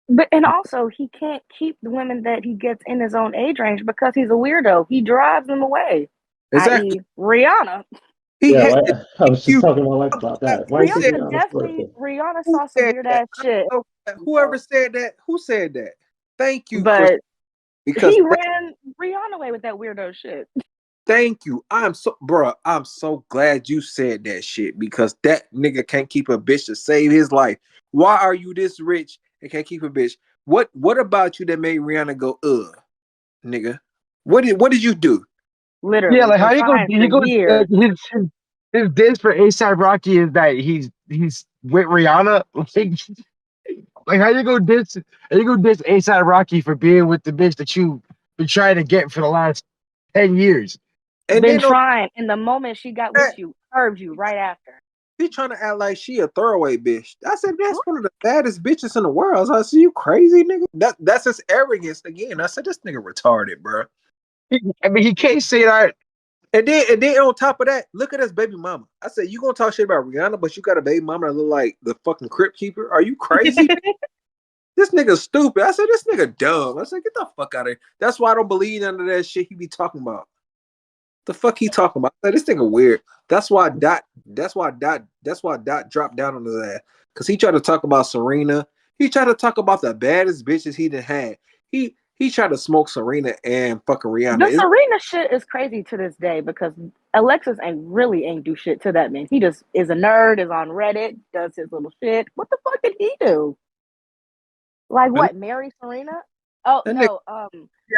But and also he can't keep the women that he gets in his own age range because he's a weirdo. He drives them away. Exactly. I.e. Rihanna. I was just talking to my wife about that. Rihanna saw some weird ass shit. Whoever said that, who said that? Thank you. But because he ran Rihanna away with that weirdo shit. Thank you. I'm so glad you said that shit because that nigga can't keep a bitch to save his life. Why are you this rich and can't keep a bitch? What about you that made Rihanna go, nigga? What did you do? Literally. Yeah, like how you go his diss for A$AP Rocky is that he's with Rihanna. Like how you go diss A$AP Rocky for being with the bitch that you've been trying to get for the last 10 years. And been trying, and the moment she got with you, curved you right after. He trying to act like she a throwaway bitch. I said that's one of the baddest bitches in the world. So I said, you crazy nigga? That's his arrogance again. I said this nigga retarded, bro. I mean, he can't say that. And then on top of that, look at his baby mama. I said, you gonna talk shit about Rihanna, but you got a baby mama that look like the fucking crypt keeper? Are you crazy? This nigga stupid. I said, this nigga dumb. I said, get the fuck out of here. That's why I don't believe none of that shit he be talking about. The fuck he talking about? I said, this nigga weird. That's why Dot dropped down on his ass. Cause he tried to talk about Serena. He tried to talk about the baddest bitches he done had. He tried to smoke Serena and fucking Rihanna. The Serena shit is crazy to this day because Alexis ain't do shit to that man. He just is a nerd, is on Reddit, does his little shit. What the fuck did he do? Like what? Marry Serena? Oh no.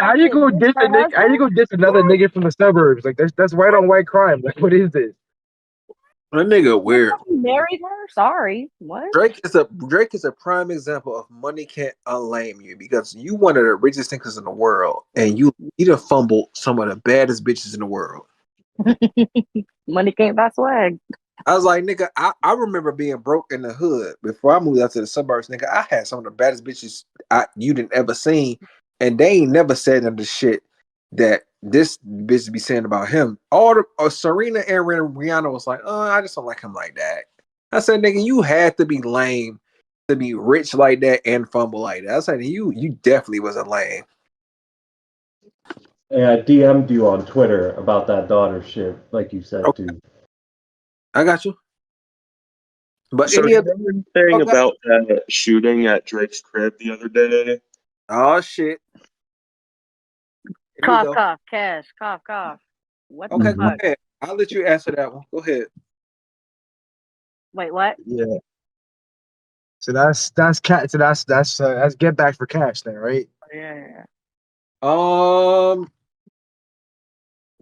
How you go diss a nigga? How you go diss another nigga from the suburbs? Like that's white on white crime. Like what is this? That nigga weird. He married her? Sorry. What? Drake is a prime example of money can't unlame you because you one of the richest niggas in the world and you done fumbled some of the baddest bitches in the world. Money can't buy swag. I was like, nigga, I remember being broke in the hood before I moved out to the suburbs, nigga. I had some of the baddest bitches you didn't ever seen, and they ain't never said none of the shit that this bitch be saying about him. All the Serena and Rihanna was like, I just don't like him like that. I said, nigga, you had to be lame to be rich like that and fumble like that. I said, you definitely was a lame. Hey, I DM'd you on Twitter about that daughter shit, like you said too. I got you. But so any other thing about that shooting at Drake's crib the other day? Oh shit. Cough, Cash, cough. What the fuck? Go ahead. I'll let you answer that one. Go ahead. Wait, what? Yeah. So that's get back for Cash then, right? Yeah.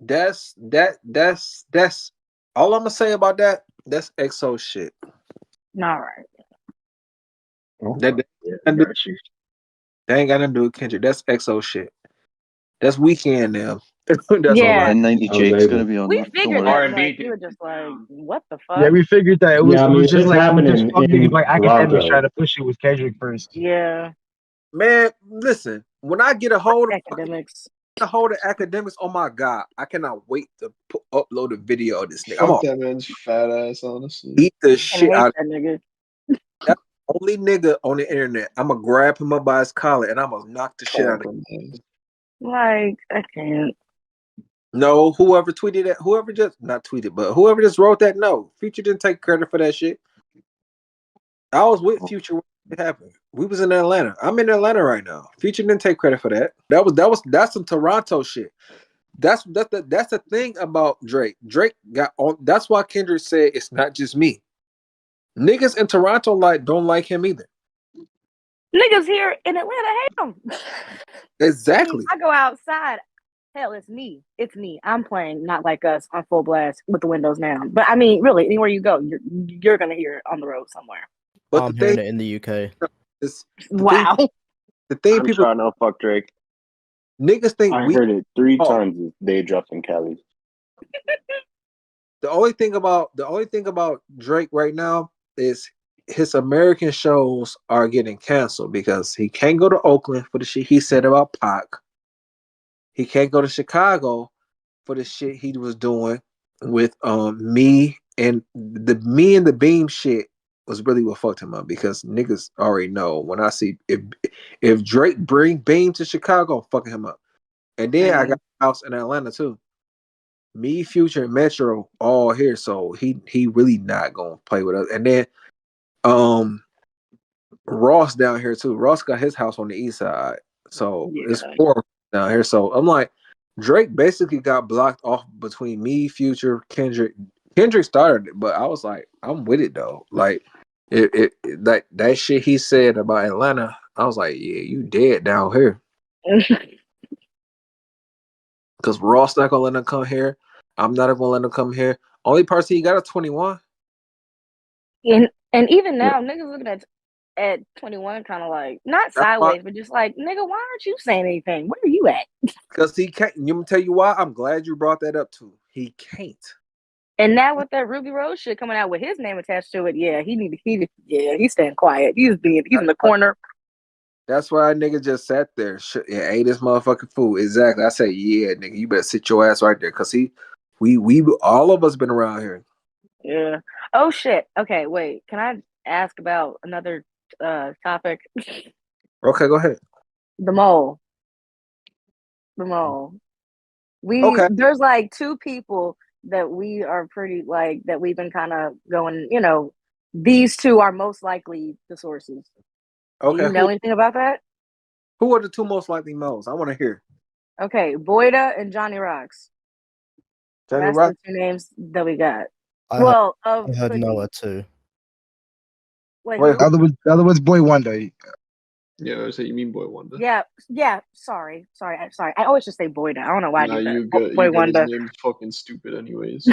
That's all I'm gonna say about that. That's EXO shit. All right. That ain't got nothing to do with Kendrick. That's EXO shit. That's Weekend now. That's yeah. And 90 Jake's gonna be on We that. figured Don't that, worry. but you were just like, what the fuck? Yeah, we figured that it was just like happening in like academics Toronto. trying to push it with Kendrick first. Yeah. Man, listen. When I get a hold of academics, academics, oh my god, I cannot wait to upload a video of this nigga. Fuck that man's fat ass, honestly. Beat the shit out of that nigga. That's the only nigga on the internet. I'm gonna grab him up by his collar and I'm gonna knock the shit out of him. Like, I can't. No, whoever tweeted that, whoever just wrote that, no. Future didn't take credit for that shit. I was with Future when it happened. We was in Atlanta. I'm in Atlanta right now. Future didn't take credit for that. That's some Toronto shit. That's the thing about Drake. Drake got on. That's why Kendrick said it's not just me. Niggas in Toronto don't like him either. Niggas here in Atlanta hate him. Exactly. I go outside. Hell, it's me. It's me. I'm playing Not Like Us on full blast with the windows down. But I mean, really, anywhere you go, you're gonna hear it on the road somewhere. But I'm hearing it in the UK. Wow. The thing people trying to fuck Drake. Niggas think I heard it 3 times they dropped in Cali. The only thing about Drake right now is his American shows are getting canceled because he can't go to Oakland for the shit he said about Pac. He can't go to Chicago for the shit he was doing with me and the Beam shit was really what fucked him up because niggas already know when I see if Drake bring Beam to Chicago, I'm fucking him up. And then I got a house in Atlanta too. Me, Future, and Metro all here, so he really not gonna play with us. And then Ross down here too. Ross got his house on the east side, so it's 4 down here. So I'm like, Drake basically got blocked off between me, Future, Kendrick. Kendrick started it, but I was like, I'm with it though. Like that shit he said about Atlanta, I was like, yeah, you dead down here. Because Ross not gonna let him come here. I'm not gonna let him come here. Only person he got is 21. And even now, niggas looking at 21 kind of like not sideways, but just like, nigga, why aren't you saying anything? Where are you at? Because he can't. You gonna tell you why? I'm glad you brought that up too. He can't. And now with that Ruby Rose shit coming out with his name attached to it, he's staying quiet. He's in the corner. That's why nigga just sat there and ate this motherfucking food. Exactly. I said, yeah, nigga, you better sit your ass right there. Cause we all of us been around here. Yeah. Oh shit. Okay, wait. Can I ask about another topic? Okay, go ahead. The mole. There's like 2 people that we are pretty like that we've been kind of going, these 2 are most likely the sources. Okay. Do you know anything about that? Who are the 2 most likely moles? I want to hear. Okay, Boyda and Johnny Rocks. That's Rock. the two names that we got. I heard Noah too. Wait, the other one's Boy Wonder. Yeah, so you mean Boy Wonder? Yeah. Sorry. I always just say Boy now. I don't know why I do that. You got Wonder. His name's fucking stupid, anyways.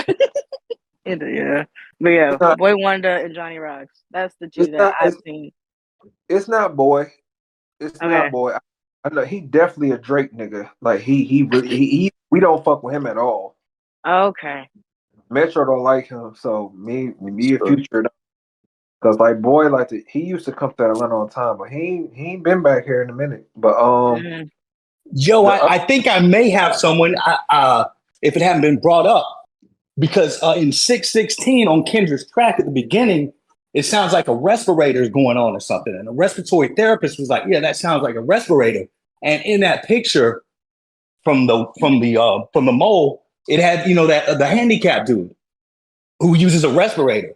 Yeah, but yeah, Boy Wonder and Johnny Rocks. That's the two that I've seen. It's not Boy. It's not Boy. I know he definitely a Drake nigga. Like he really we don't fuck with him at all. Okay. Metro don't like him, so me and Future. Cause like Boy, he used to come to Atlanta all the time, but he ain't been back here in a minute. But Joe, I think I may have someone. If it hadn't been brought up, because in 616 on Kendra's track at the beginning, it sounds like a respirator is going on or something, and a respiratory therapist was like, "Yeah, that sounds like a respirator." And in that picture from the mole, it had that the handicapped dude who uses a respirator.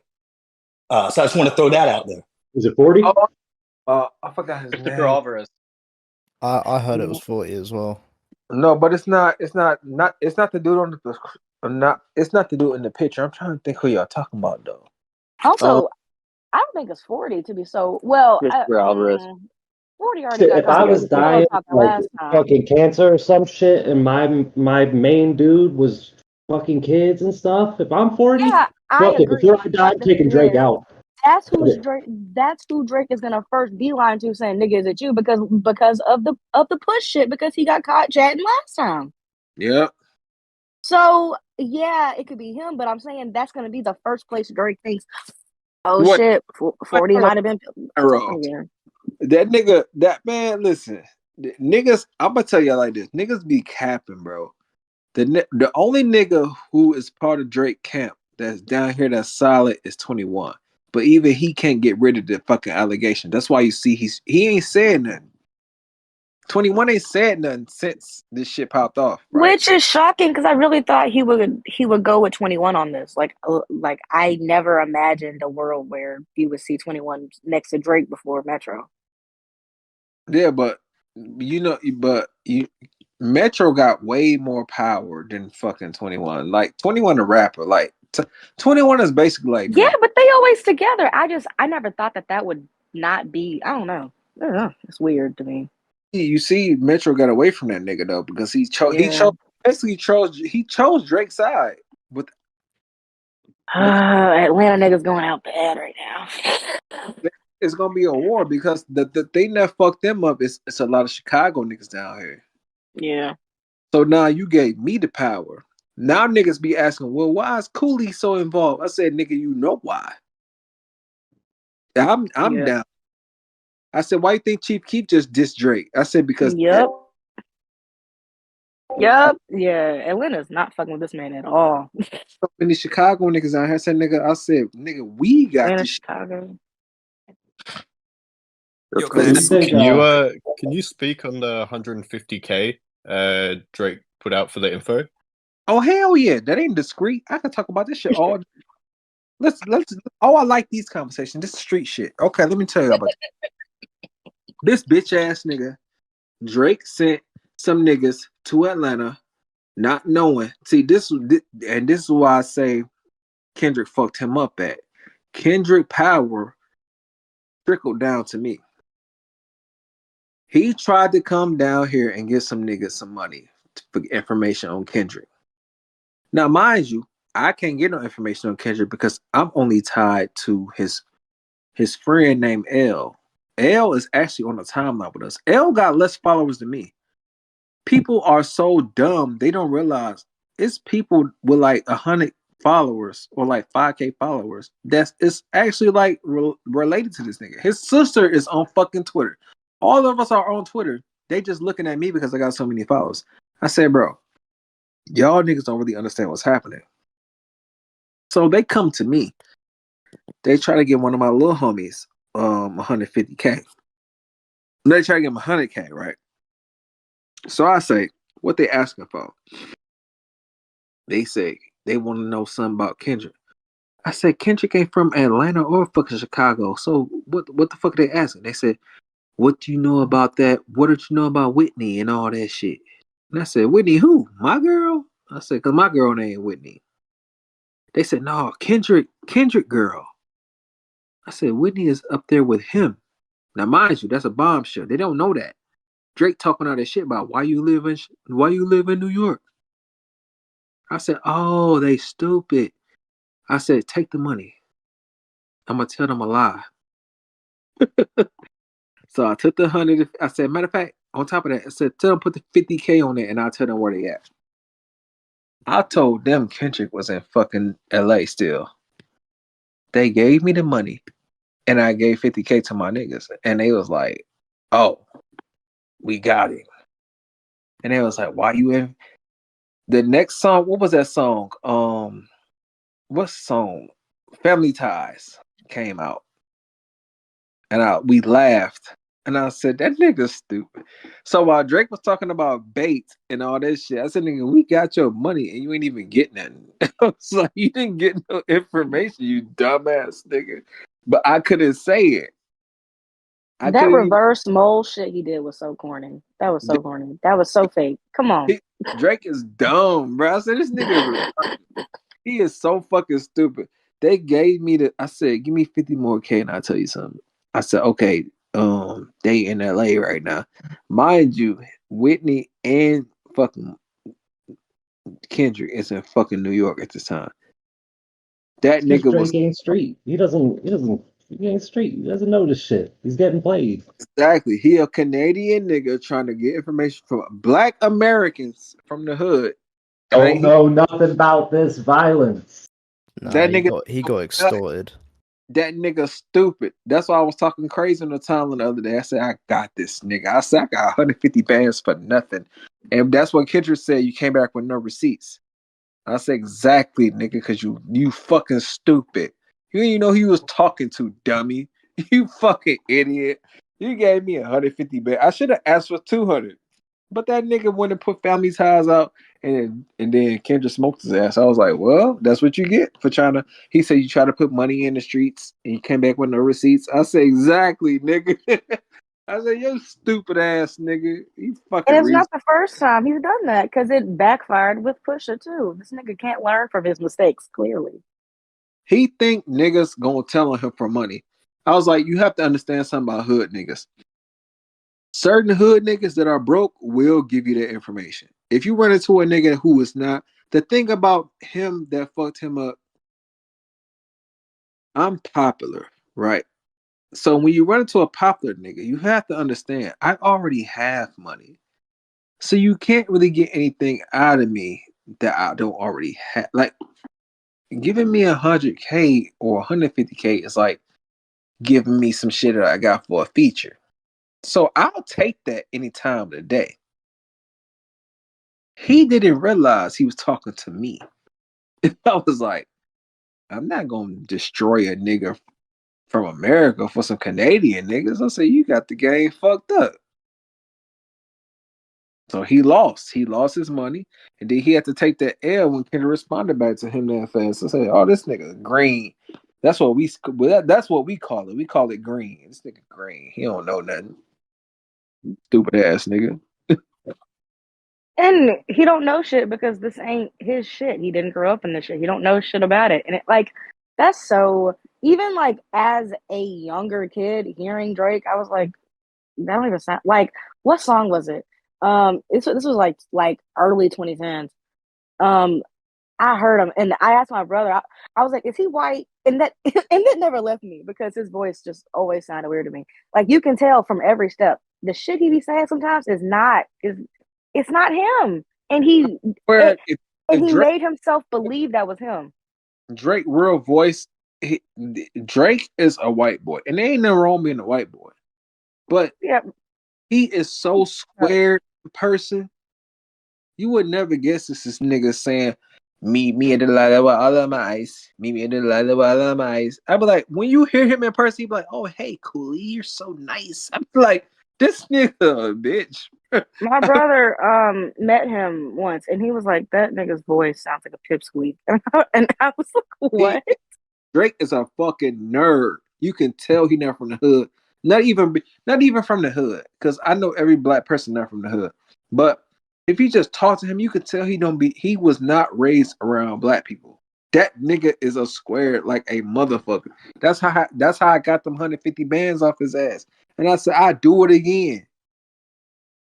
So I just want to throw that out there. Is it 40? I forgot his name. Alvarez. I heard it was 40 as well. No, but it's not the dude on the it's not the dude in the picture. I'm trying to think who y'all talking about though. Also, I don't think it's 40 to be so well. 40 already got. If I was dying like fucking cancer or some shit, and my main dude was fucking kids and stuff, if I'm 40, fuck it. Before I die, I'm taking Drake out. That's who's Drake. That's who Drake is gonna first beeline to, saying, "Nigga, is it you?" Because of the push shit. Because he got caught chatting last time. Yeah. So yeah, it could be him, but I'm saying that's gonna be the first place Drake thinks. Oh What? Shit, 40 might have been. That nigga, that man. Listen, niggas. I'm gonna tell you like this. Niggas be capping, bro. The only nigga who is part of Drake camp that's down here that's solid is 21. But even he can't get rid of the fucking allegation. That's why you see he ain't saying nothing. 21 ain't said nothing since this shit popped off. Right? Which is shocking because I really thought he would go with 21 on this. Like I never imagined a world where you would see 21 next to Drake before Metro. Yeah, but Metro got way more power than fucking 21. Like 21 a rapper. Like 21 is basically like but they always together. I never thought that would not be. I don't know. It's weird to me. You see, Metro got away from that nigga though because he chose Drake's side. With Atlanta niggas going out bad right now. It's gonna be a war because the thing that fucked them up is it's a lot of Chicago niggas down here. Yeah. So now you gave me the power. Now niggas be asking, well, why is Coolee so involved? I said, nigga, you know why. I'm down. I said, why you think Chief Keef just dissed Drake? I said, because Yeah, Atlanta's not fucking with this man at all. So many Chicago niggas out here. I said, nigga, we got this Chicago. Yo, can you speak on the 150K Drake put out for the info? Oh hell yeah, that ain't discreet. I can talk about this shit all. let's. Oh, I like these conversations. This is street shit. Okay, let me tell you about this bitch ass nigga. Drake sent some niggas to Atlanta, not knowing. See, this is why I say Kendrick fucked him up. At Kendrick power trickled down to me. He tried to come down here and get some niggas some money for information on Kendrick. Now, mind you, I can't get no information on Kendrick because I'm only tied to his friend named L. L is actually on the timeline with us. L got less followers than me. People are so dumb, they don't realize it's people with like 100 followers or like 5K followers. It's actually like related to this nigga. His sister is on fucking Twitter. All of us are on Twitter. They just looking at me because I got so many followers. I said, bro, y'all niggas don't really understand what's happening. So they come to me. They try to get one of my little homies 150K. They try to get him 100K, right? So I say, what they asking for? They say they want to know something about Kendrick. I said, Kendrick ain't from Atlanta or fucking Chicago. So what the fuck are they asking? They said, what do you know about that? What did you know about Whitney and all that shit? And I said, Whitney who? My girl? I said, because my girl name Whitney. They said, no, Kendrick girl. I said, Whitney is up there with him. Now, mind you, that's a bombshell. They don't know that. Drake talking all that shit about why you live in New York. I said, oh, they stupid. I said, take the money. I'm gonna tell them a lie. So I took the 100. I said, matter of fact, on top of that, I said, tell them put the 50K on it, and I'll tell them where they at. I told them Kendrick was in fucking LA still. They gave me the money, and I gave 50K to my niggas, and they was like, oh, we got it. And they was like, why you in? The next song, what was that song? What song? Family Ties came out. And we laughed. And I said, that nigga's stupid. So while Drake was talking about bait and all that shit, I said, nigga, we got your money and you ain't even getting nothing. I was like, you didn't get no information, you dumbass nigga. But I couldn't say it. That reverse mole shit he did was so corny. That was so corny. That was so fake. Come on. Drake is dumb, bro. I said, this nigga, he is so fucking stupid. They gave me I said, give me 50 more K and I'll tell you something. I said, okay, they in LA right now. Mind you, Whitney and fucking Kendrick is in fucking New York at this time. That nigga Drake ain't street. He ain't street. He doesn't know this shit. He's getting played. Exactly. He a Canadian nigga trying to get information from Black Americans from the hood. Don't know nothing about this violence. Nah, that nigga he got extorted. That nigga stupid. That's why I was talking crazy on the timeline the other day. I said, I got this nigga. I said, I got 150 bands for nothing. And that's what Kendrick said. You came back with no receipts. I said, exactly, nigga, because you fucking stupid. You didn't even know who you was talking to, dummy. You fucking idiot. You gave me 150 bands. I should have asked for 200. But that nigga went and put Family Ties out, and then Kendrick smoked his ass. I was like, well, that's what you get for trying to. He said you try to put money in the streets, and you came back with no receipts. I said, exactly, nigga. I said, you stupid ass nigga. You fucking. And it's not the first time he's done that because it backfired with Pusha too. This nigga can't learn from his mistakes. Clearly, he think niggas gonna tell on him for money. I was like, you have to understand something about hood niggas. Certain hood niggas that are broke will give you that information. If you run into a nigga who is not, the thing about him that fucked him up, I'm popular, right? So when you run into a popular nigga, you have to understand, I already have money. So you can't really get anything out of me that I don't already have. Like, giving me 100K or 150K is like giving me some shit that I got for a feature. So I'll take that any time of the day. He didn't realize he was talking to me. I was like, I'm not going to destroy a nigga from America for some Canadian niggas. I said, you got the game fucked up. So he lost. He lost his money. And then he had to take that L when Kendrick responded back to him that fast. I said, oh, this nigga green. That's what we call it. We call it green. This nigga green. He don't know nothing. Stupid ass nigga. and he don't know shit because this ain't his shit. He didn't grow up in this shit. He don't know shit about it. And that's so. Even like as a younger kid hearing Drake, I was like, that don't even sound like. What song was it? This was like early 2010s. I heard him and I asked my brother. I was like, "Is he white?" And that never left me because his voice just always sounded weird to me. Like you can tell from every step, the shit he be saying sometimes it's not him. And he made himself believe that was him. Drake real voice. Drake is a white boy, and there ain't nothing wrong being a white boy, but he is so square in person. You would never guess this nigga saying, meet me at the light of all of my eyes. Meet me at the light of all of my eyes. I'd be like, when you hear him in person, he'd be like, oh, hey, Coolee, you're so nice. I'm like, this nigga, bitch. My brother met him once, and he was like, that nigga's voice sounds like a pipsqueak. And I was like, what? Drake is a fucking nerd. You can tell he not from the hood. Not even from the hood, because I know every black person not from the hood. But if you just talk to him, you could tell he was not raised around black people. That nigga is a square like a motherfucker. That's how I got them 150 bands off his ass. And I said, I do it again.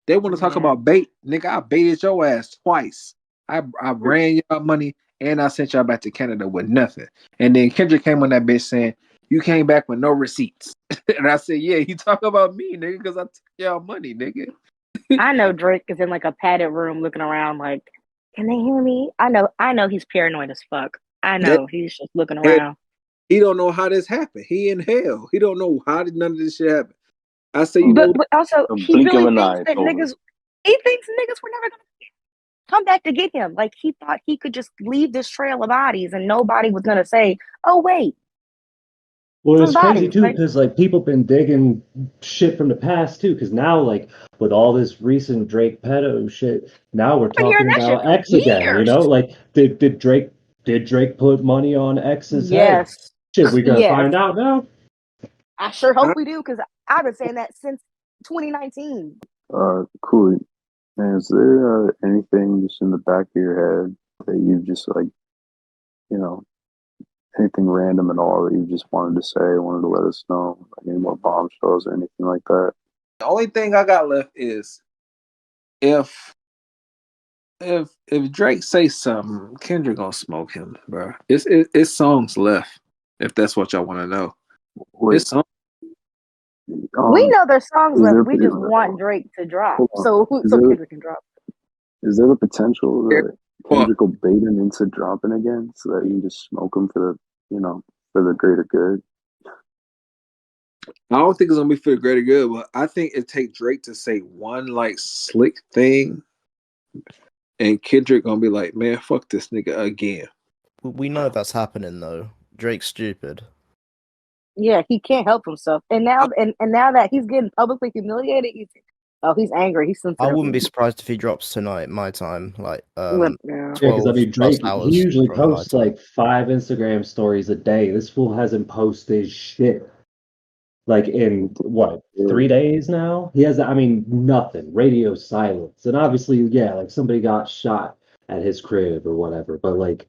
They want to talk about bait. Nigga, I baited your ass twice. I ran y'all money and I sent y'all back to Canada with nothing. And then Kendrick came on that bitch saying, you came back with no receipts. And I said, yeah, you talk about me, nigga, because I took y'all money, nigga. I know Drake is in like a padded room looking around like, can they hear me? I know he's paranoid as fuck. I know he's just looking around. He don't know how this happened. He in hell. He don't know how did none of this shit happen. I say, but also he really thinks that niggas. He thinks niggas were never gonna come back to get him. Like he thought he could just leave this trail of bodies and nobody was gonna say, "Oh wait." Well, it's crazy too because like people been digging shit from the past too. Because now, like with all this recent Drake pedo shit, now we're talking about X again. You know, like did Drake put money on X's head? Shit, we gonna find out now. I sure hope we do because I've been saying that since 2019. Cool. And is there anything just in the back of your head that you just like, you know, anything random at all that you just wanted to say, wanted to let us know, like any more bombshells or anything like that? The only thing I got left is if Drake say something, Kendrick gonna smoke him, bro. It's songs left. If that's what y'all want to know, it's songs. We know there's songs left. We just want Drake to drop, so Kendrick can drop. Is there the potential that Kendrick will bait him into dropping again, so that you can just smoke him for the greater good? I don't think it's gonna be for the greater good, but I think it take Drake to say one like slick thing, and Kendrick gonna be like, "Man, fuck this nigga again." We know that's happening though. Drake's stupid. Yeah, he can't help himself, and now now that he's getting publicly humiliated, he's angry. He's sensitive. I wouldn't be surprised if he drops tonight, my time. Like, because I mean, Drake he usually posts like 5 Instagram stories a day. This fool hasn't posted shit. Like in what 3 days now? He has, I mean, nothing. Radio silence, and obviously, yeah, like somebody got shot at his crib or whatever. But like,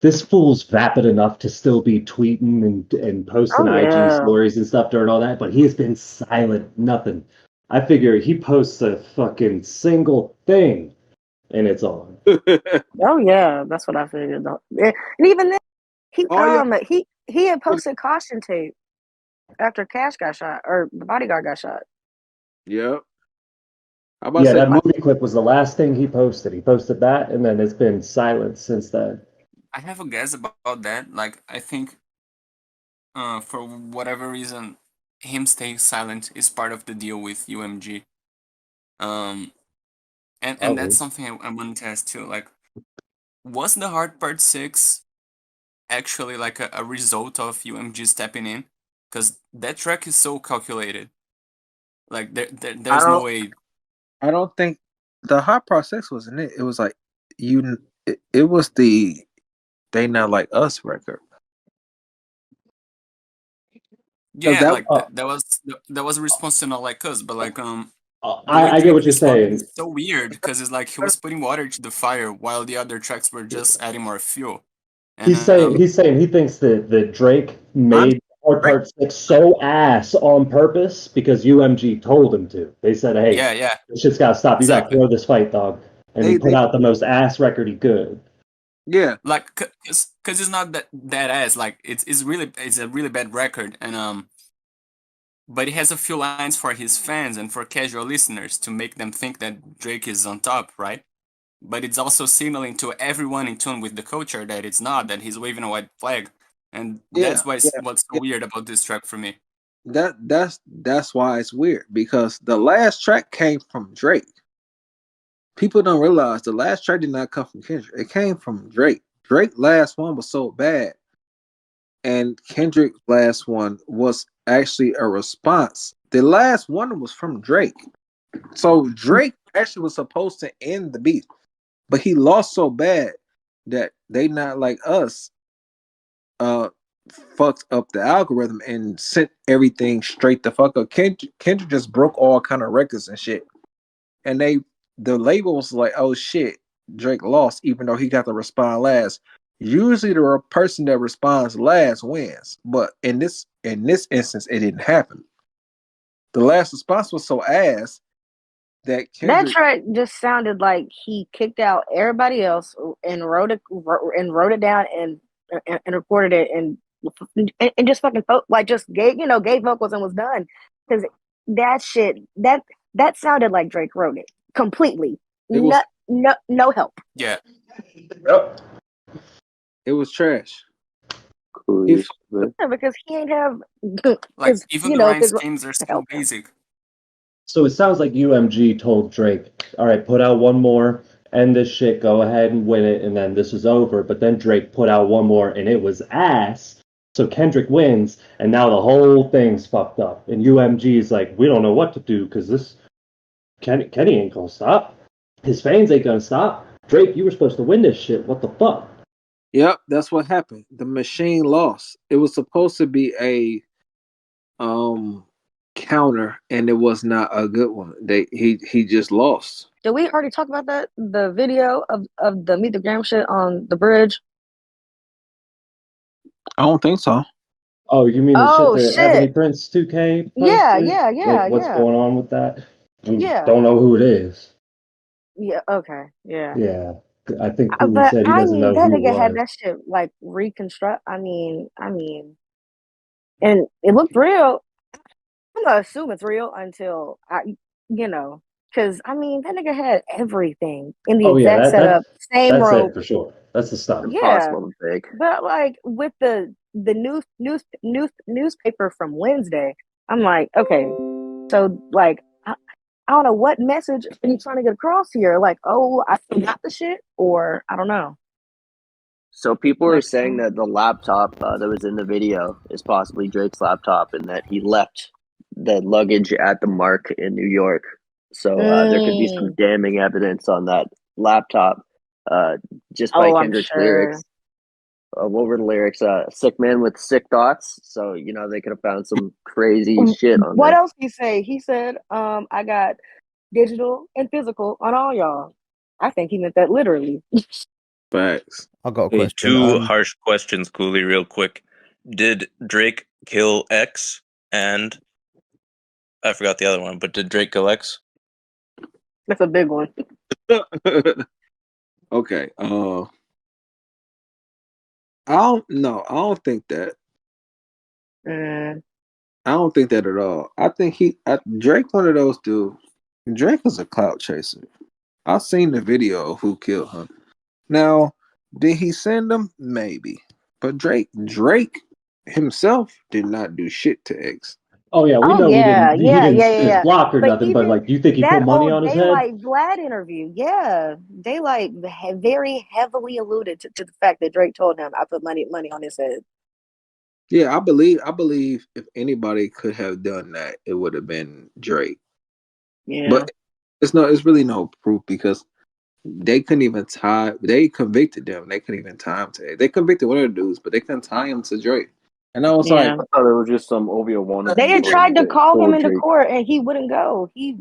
this fool's vapid enough to still be tweeting and posting IG stories and stuff during all that, but he has been silent, nothing. I figure he posts a fucking single thing and it's on. Oh yeah, that's what I figured. And even then, he had posted caution tape after Cash got shot or the bodyguard got shot. Yep. Yeah, that movie clip was the last thing he posted. He posted that, and then it's been silent since then. I have a guess about that. Like, I think, for whatever reason, him staying silent is part of the deal with UMG. And that's something I wanted to ask too. Like, was the Hard Part 6 actually like a result of UMG stepping in? Because that track is so calculated. Like, there's no way. I don't think the Hard Part 6 wasn't it. It was like it was the They Not Like Us record. Yeah, like that was a response to Not Like Us, but like I get what you're saying. It's so weird because it's like he was putting water to the fire while the other tracks were just adding more fuel. And, he's saying he thinks that Drake made Hard Part 6 so ass on purpose because UMG told him to. They said, "Hey, this shit's gotta stop. You gotta throw this fight, dog." And he put out the most ass record he could. Yeah, like because it's not that ass. Like it's a really bad record, and but it has a few lines for his fans and for casual listeners to make them think that Drake is on top, right? But it's also signaling to everyone in tune with the culture that it's not, that he's waving a white flag, and that's what's so weird about this track for me. That's why it's weird, because the last track came from Drake. People don't realize the last track did not come from Kendrick. It came from Drake. Drake's last one was so bad, and Kendrick's last one was actually a response. The last one was from Drake. So Drake actually was supposed to end the beef, but he lost so bad that They Not Like Us fucked up the algorithm and sent everything straight the fuck up. Kendrick just broke all kind of records and shit. And the label was like, oh shit, Drake lost, even though he got to respond last. Usually the person that responds last wins, but in this instance, it didn't happen. The last response was so ass that Kendrick, that track just sounded like he kicked out everybody else and wrote it down and recorded it and just fucking like just gave vocals and was done, because that shit that sounded like Drake wrote it completely. No help. Yeah. Yep. It was trash. Yeah, because he ain't have like even the rhyme schemes are still basic. So it sounds like UMG told Drake, all right, put out one more, end this shit, go ahead and win it, and then this is over. But then Drake put out one more, and it was ass. So Kendrick wins, and now the whole thing's fucked up. And UMG is like, we don't know what to do, because this Kenny ain't gonna stop. His fans ain't gonna stop. Drake, you were supposed to win this shit. What the fuck? Yep, that's what happened. The machine lost. It was supposed to be a counter, and it was not a good one. He just lost. Did we already talk about that? The video of the Meet the Gram shit on the bridge? I don't think so. Oh, you mean the shit that Ebony Prince 2K posted? Yeah. Like, what's going on with that? Yeah. Don't know who it is. Yeah, okay. Yeah. Yeah. I think Coolee said he doesn't know that who nigga it was. had that shit like reconstruct. I mean, and it looked real. I'm gonna assume it's real until because that nigga had everything in the exact setup, same that's rope it for sure. That's the stuff. Impossible to fake. But like with the newspaper from Wednesday, I'm like, okay, so like I don't know what message are you trying to get across here. Like, oh, I forgot the shit, or I don't know. So people are saying that the laptop that was in the video is possibly Drake's laptop, and that he left the luggage at the Mark in New York. So there could be some damning evidence on that laptop, just by Kendrick's lyrics. What were the lyrics? Sick man with sick thoughts. So they could have found some crazy shit on. What there. else he say? He said, "I got digital and physical on all y'all." I think he meant that literally. Facts. I got a question. Two harsh questions, Coolee, real quick. Did Drake kill X? And I forgot the other one, but did Drake kill X? That's a big one. Okay. I don't think that. I don't think that at all. I think Drake one of those dudes. Drake is a clout chaser. I've seen the video of who killed him. Now, did he send them? Maybe. But Drake himself did not do shit to X. Oh yeah, we know he didn't block or nothing. But like, do you think he put money on his head? Daylight Vlad interview, yeah, Daylight very heavily alluded to the fact that Drake told him, "I put money on his head." Yeah, I believe if anybody could have done that, it would have been Drake. Yeah, but it's really no proof because they couldn't even tie. They convicted them. They couldn't even tie him to it. They convicted one of the dudes, but they couldn't tie him to Drake. And I was like, I thought it was just some OVO one. They had tried to call him into court, and he wouldn't go. He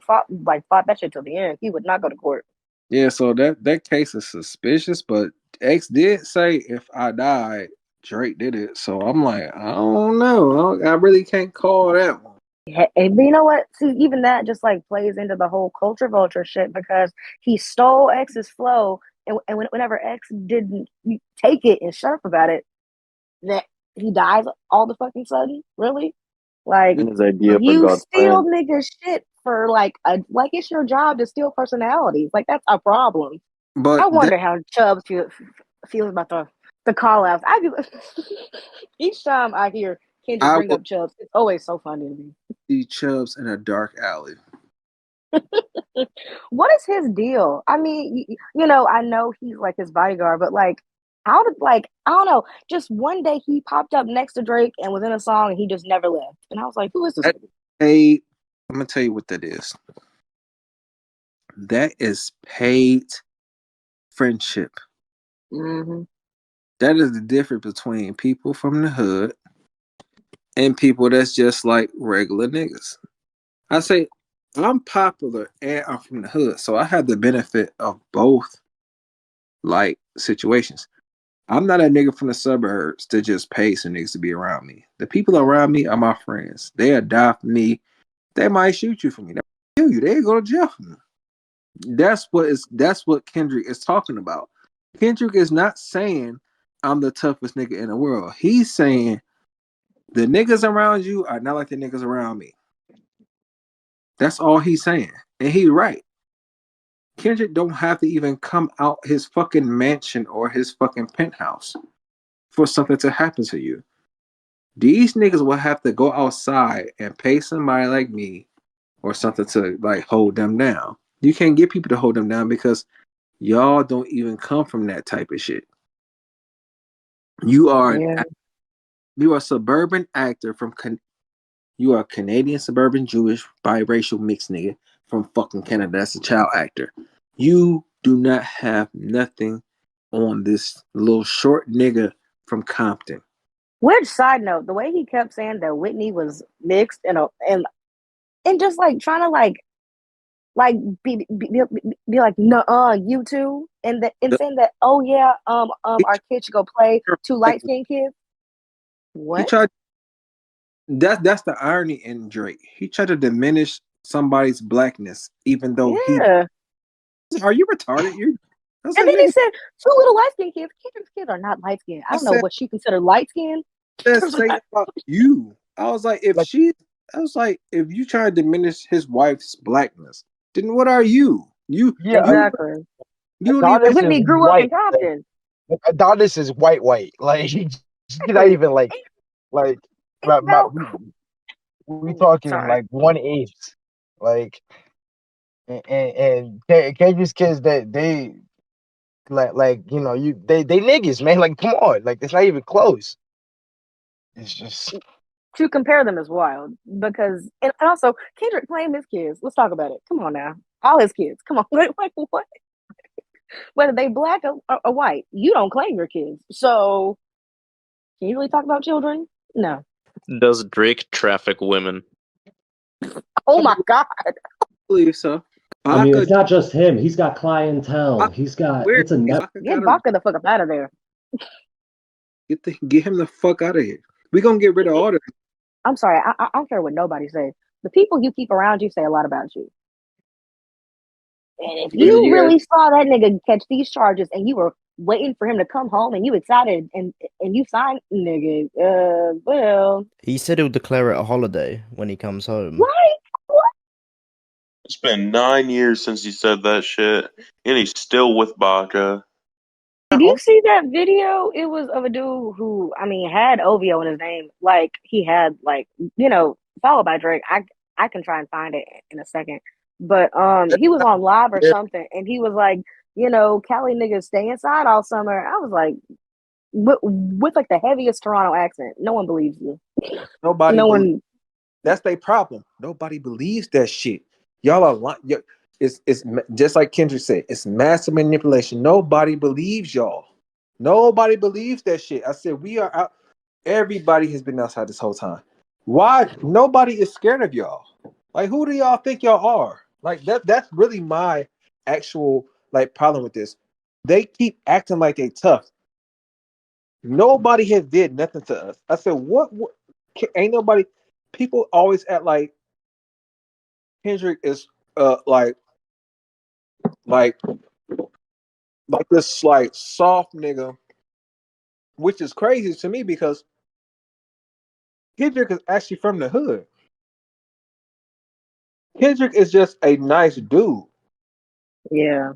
fought that shit till the end. He would not go to court. Yeah, so that case is suspicious. But X did say, "If I died, Drake did it." So I'm like, I don't know. I really can't call that one. But you know what? See, even that just like plays into the whole culture vulture shit because he stole X's flow, and whenever X didn't take it and shut up about it, that he dies all the fucking sudden. Really, like his idea you steal niggas shit for like it's your job to steal personalities. Like that's a problem. But I wonder how Chubbs feels about the call outs. Each time I hear Kendrick bring up Chubbs, it's always so funny to me. See Chubbs in a dark alley. What is his deal? I mean, I know he's like his bodyguard, but like, how did I don't know. Just one day he popped up next to Drake and was in a song, and he just never left. And I was like, who is this? Hey, I'm gonna tell you what that is. That is paid friendship. Mm-hmm. That is the difference between people from the hood and people that's just like regular niggas. I say I'm popular and I'm from the hood, so I have the benefit of both like situations. I'm not a nigga from the suburbs that just pay some niggas to be around me. The people around me are my friends. They adopt me. They might shoot you for me. They might kill you. They go to jail for me. That's what Kendrick is talking about. Kendrick is not saying I'm the toughest nigga in the world. He's saying the niggas around you are not like the niggas around me. That's all he's saying. And he's right. Kendrick don't have to even come out his fucking mansion or his fucking penthouse for something to happen to you. These niggas will have to go outside and pay somebody like me or something to like hold them down. You can't get people to hold them down because y'all don't even come from that type of shit. You are a suburban actor from you are a Canadian suburban Jewish biracial mixed nigga from fucking Canada. That's a child actor. You do not have nothing on this little short nigga from Compton. Which side note, the way he kept saying that Whitney was mixed and just like trying to like be like no you too and saying that oh yeah our kids should go play two light skinned kids. What? He tried. That's the irony in Drake. He tried to diminish somebody's blackness, even though he. Are you retarded? And then he said two little light skinned kids. Kendrick's kids are not light skinned. I don't know what she considered light skinned. Let's say about you. I was like, if you try to diminish his wife's blackness, then what are you? Exactly. You don't even. Whitney grew up in Compton. Adonis is white. Like she's not even like we talking like 1/8. Like and Kendrick's kids that they like you know they niggas, man. Like come on, like it's not even close. It's just to compare them is wild because and also Kendrick claimed his kids. Let's talk about it. Come on now, all his kids. Come on, like what? Whether they black or white, you don't claim your kids. So can you really talk about children? No. Does Drake traffic women? Oh my god! I believe so. I mean, it's not just him. He's got clientele. It's a net. Get Baca the fuck up out of there. Get him the fuck out of here. We're gonna get rid of all this. I'm sorry. I don't care what nobody says. The people you keep around you say a lot about you. And if you really saw that nigga catch these charges and you were waiting for him to come home and you excited and you signed, nigga, well. He said he'll declare it a holiday when he comes home. What? It's been 9 years since he said that shit, and he's still with Baca. Did you see that video? It was of a dude who, I mean, had OVO in his name. Like, he had, like, followed by Drake. I can try and find it in a second. But he was on live or something, and he was like, Cali niggas stay inside all summer. I was like, with like the heaviest Toronto accent. No one believes you. That's their problem. Nobody believes that shit. Y'all are lying. It's just like Kendrick said. It's massive manipulation. Nobody believes y'all. Nobody believes that shit. I said we are out. Everybody has been outside this whole time. Why? Nobody is scared of y'all. Like, who do y'all think y'all are? Like that's really my actual like problem with this. They keep acting like they tough. Nobody has did nothing to us. I said, what ain't nobody. People always act like Kendrick is like this like soft nigga, which is crazy to me because Kendrick is actually from the hood. Kendrick is just a nice dude. Yeah.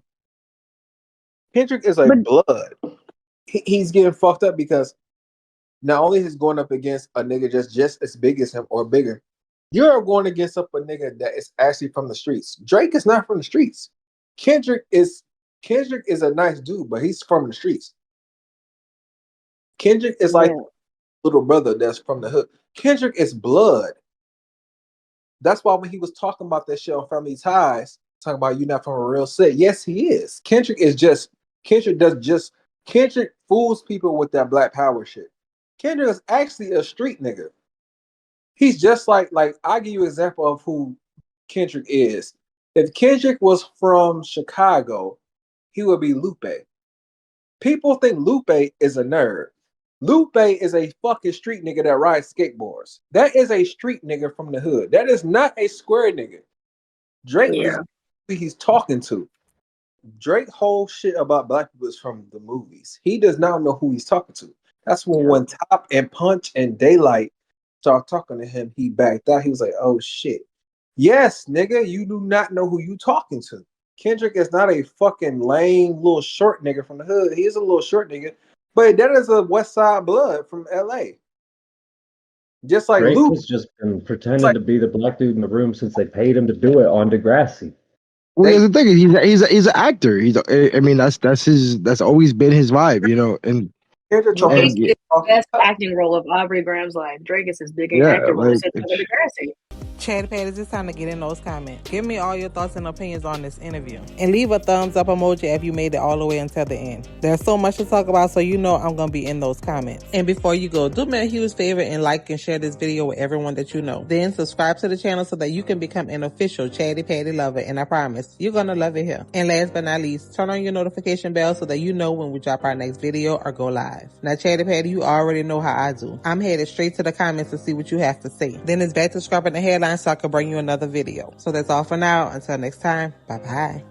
Kendrick is blood. He's getting fucked up because not only he's going up against a nigga just as big as him or bigger, you're going against up a nigga that is actually from the streets. Drake is not from the streets. Kendrick is a nice dude, but he's from the streets. Kendrick is like little brother that's from the hood. Kendrick is blood. That's why when he was talking about that shit on Family Ties, talking about you not from a real set. Yes, he is. Kendrick fools people with that black power shit. Kendrick is actually a street nigga. He's just like I give you an example of who Kendrick is. If Kendrick was from Chicago, he would be Lupe. People think Lupe is a nerd. Lupe is a fucking street nigga that rides skateboards. That is a street nigga from the hood. That is not a square nigga. Drake is who he's talking to. Drake whole shit about black people is from the movies. He does not know who he's talking to. That's when Top and Punch and Daylight started talking to him, he backed out. He was like, oh shit. Yes, nigga, you do not know who you talking to. Kendrick is not a fucking lame little short nigga from the hood. He is a little short nigga, but that is a West Side blood from LA. Just like Drake Luke has just been pretending to be the black dude in the room since they paid him to do it on Degrassi. Well, the thing is, he's an actor. I mean, that's always been his vibe, you know. And Drake is the best acting role of Aubrey Graham's life. Drake is his biggest acting role since Degrassi. Chatty Patties, it's time to get in those comments. Give me all your thoughts and opinions on this interview. And leave a thumbs up emoji if you made it all the way until the end. There's so much to talk about, so you know I'm going to be in those comments. And before you go, do me a huge favor and like and share this video with everyone that you know. Then subscribe to the channel so that you can become an official Chatty Patty lover. And I promise, you're going to love it here. And last but not least, turn on your notification bell so that you know when we drop our next video or go live. Now, Chatty Patty, you already know how I do. I'm headed straight to the comments to see what you have to say. Then it's back to scrubbing the headlines so I can bring you another video. So that's all for now. Until next time, bye-bye.